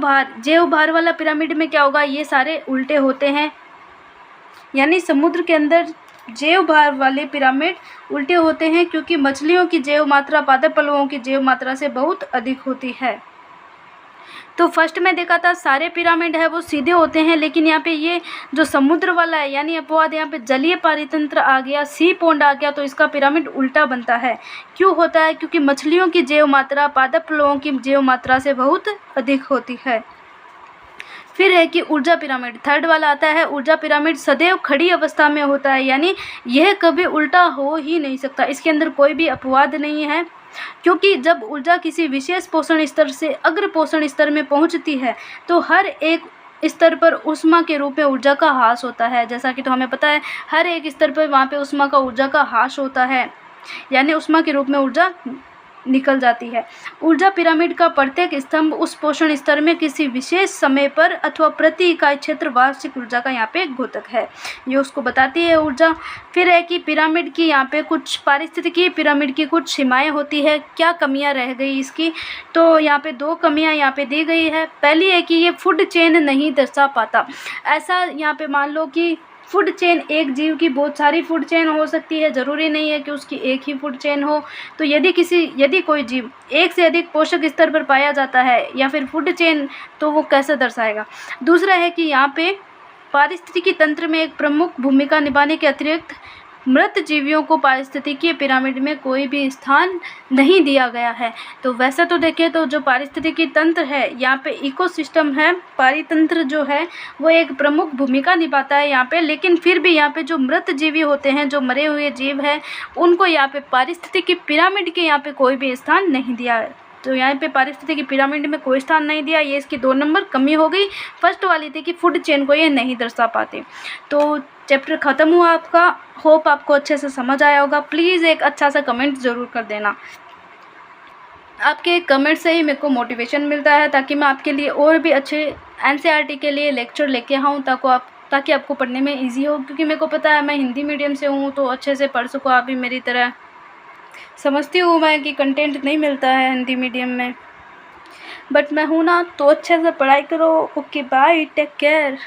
भार वाला पिरामिड में क्या होगा, ये सारे उल्टे होते हैं, यानी समुद्र के अंदर जैव भार वाले पिरामिड उल्टे होते हैं, क्योंकि मछलियों की जैव मात्रा पादप प्लवों की जैव मात्रा से बहुत अधिक होती है। तो फर्स्ट में देखा था सारे पिरामिड है वो सीधे होते हैं, लेकिन यहाँ पे ये जो समुद्र वाला है, यानी अपवाद, यहाँ पे जलीय पारितंत्र आ गया, सी पोंड आ गया, तो इसका पिरामिड उल्टा बनता है। क्यों होता है, क्योंकि मछलियों की जैव मात्रा पादप प्लवों की जैव मात्रा से बहुत अधिक होती है। फिर है कि ऊर्जा पिरामिड, थर्ड वाला आता है। ऊर्जा पिरामिड सदैव खड़ी अवस्था में होता है, यानी यह कभी उल्टा हो ही नहीं सकता, इसके अंदर कोई भी अपवाद नहीं है, क्योंकि जब ऊर्जा किसी विशेष पोषण स्तर से अग्र पोषण स्तर में पहुंचती है, तो हर एक स्तर पर ऊष्मा के रूप में ऊर्जा का ह्रास होता है। जैसा कि तो हमें पता है हर एक स्तर पर वहाँ पे ऊष्मा का ऊर्जा का ह्रास होता है, यानी ऊष्मा के रूप में ऊर्जा निकल जाती है। ऊर्जा पिरामिड का प्रत्येक स्तंभ उस पोषण स्तर में किसी विशेष समय पर अथवा प्रति इकाई क्षेत्र वार्षिक ऊर्जा का यहाँ पे घोतक है, ये उसको बताती है ऊर्जा। फिर है कि पिरामिड की यहाँ पे कुछ पारिस्थितिकी पिरामिड की कुछ सीमाएं होती है, क्या कमियां रह गई इसकी, तो यहाँ पे 2 कमियां यहाँ पे दी गई है। पहली है कि ये फूड चेन नहीं दर्शा पाता। ऐसा यहाँ पे मान लो कि फूड चेन, एक जीव की बहुत सारी फूड चेन हो सकती है, ज़रूरी नहीं है कि उसकी एक ही फूड चेन हो। तो यदि कोई जीव एक से अधिक पोषक स्तर पर पाया जाता है या फिर फूड चेन, तो वो कैसे दर्शाएगा। दूसरा है कि यहाँ पे पारिस्थितिकी तंत्र में एक प्रमुख भूमिका निभाने के अतिरिक्त मृत जीवियों को पारिस्थितिकीय पिरामिड में कोई भी स्थान नहीं दिया गया है। तो वैसे तो देखें तो जो पारिस्थितिकी तंत्र है, यहाँ पे इकोसिस्टम है, पारितंत्र जो है वो एक प्रमुख भूमिका निभाता है यहाँ पे, लेकिन फिर भी यहाँ पे जो मृत जीवी होते हैं, जो मरे हुए जीव हैं, उनको यहाँ पे पारिस्थितिकी पिरामिड के यहाँ पे कोई भी स्थान नहीं दिया है। तो यहाँ पे पारिस्थितिकी पिरामिड में कोई स्थान नहीं दिया, ये इसकी 2 नंबर कमी हो गई। फर्स्ट वाली थी कि फूड चेन को ये नहीं दर्शा पाते। तो चैप्टर ख़त्म हुआ आपका, होप आपको अच्छे से समझ आया होगा। प्लीज़ एक अच्छा सा कमेंट ज़रूर कर देना, आपके कमेंट से ही मेरे को मोटिवेशन मिलता है, ताकि मैं आपके लिए और भी अच्छे NCERT के लिए लेक्चर लेके आऊँ, ताकि आपको पढ़ने में ईजी हो। क्योंकि मेरे को पता है मैं हिंदी मीडियम से हूँ, तो अच्छे से पढ़ सको आप भी मेरी तरह। समझती हूँ मैं कि कंटेंट नहीं मिलता है हिंदी मीडियम में, बट मैं हूँ ना, तो अच्छे से पढ़ाई करो। Okay bye, take care.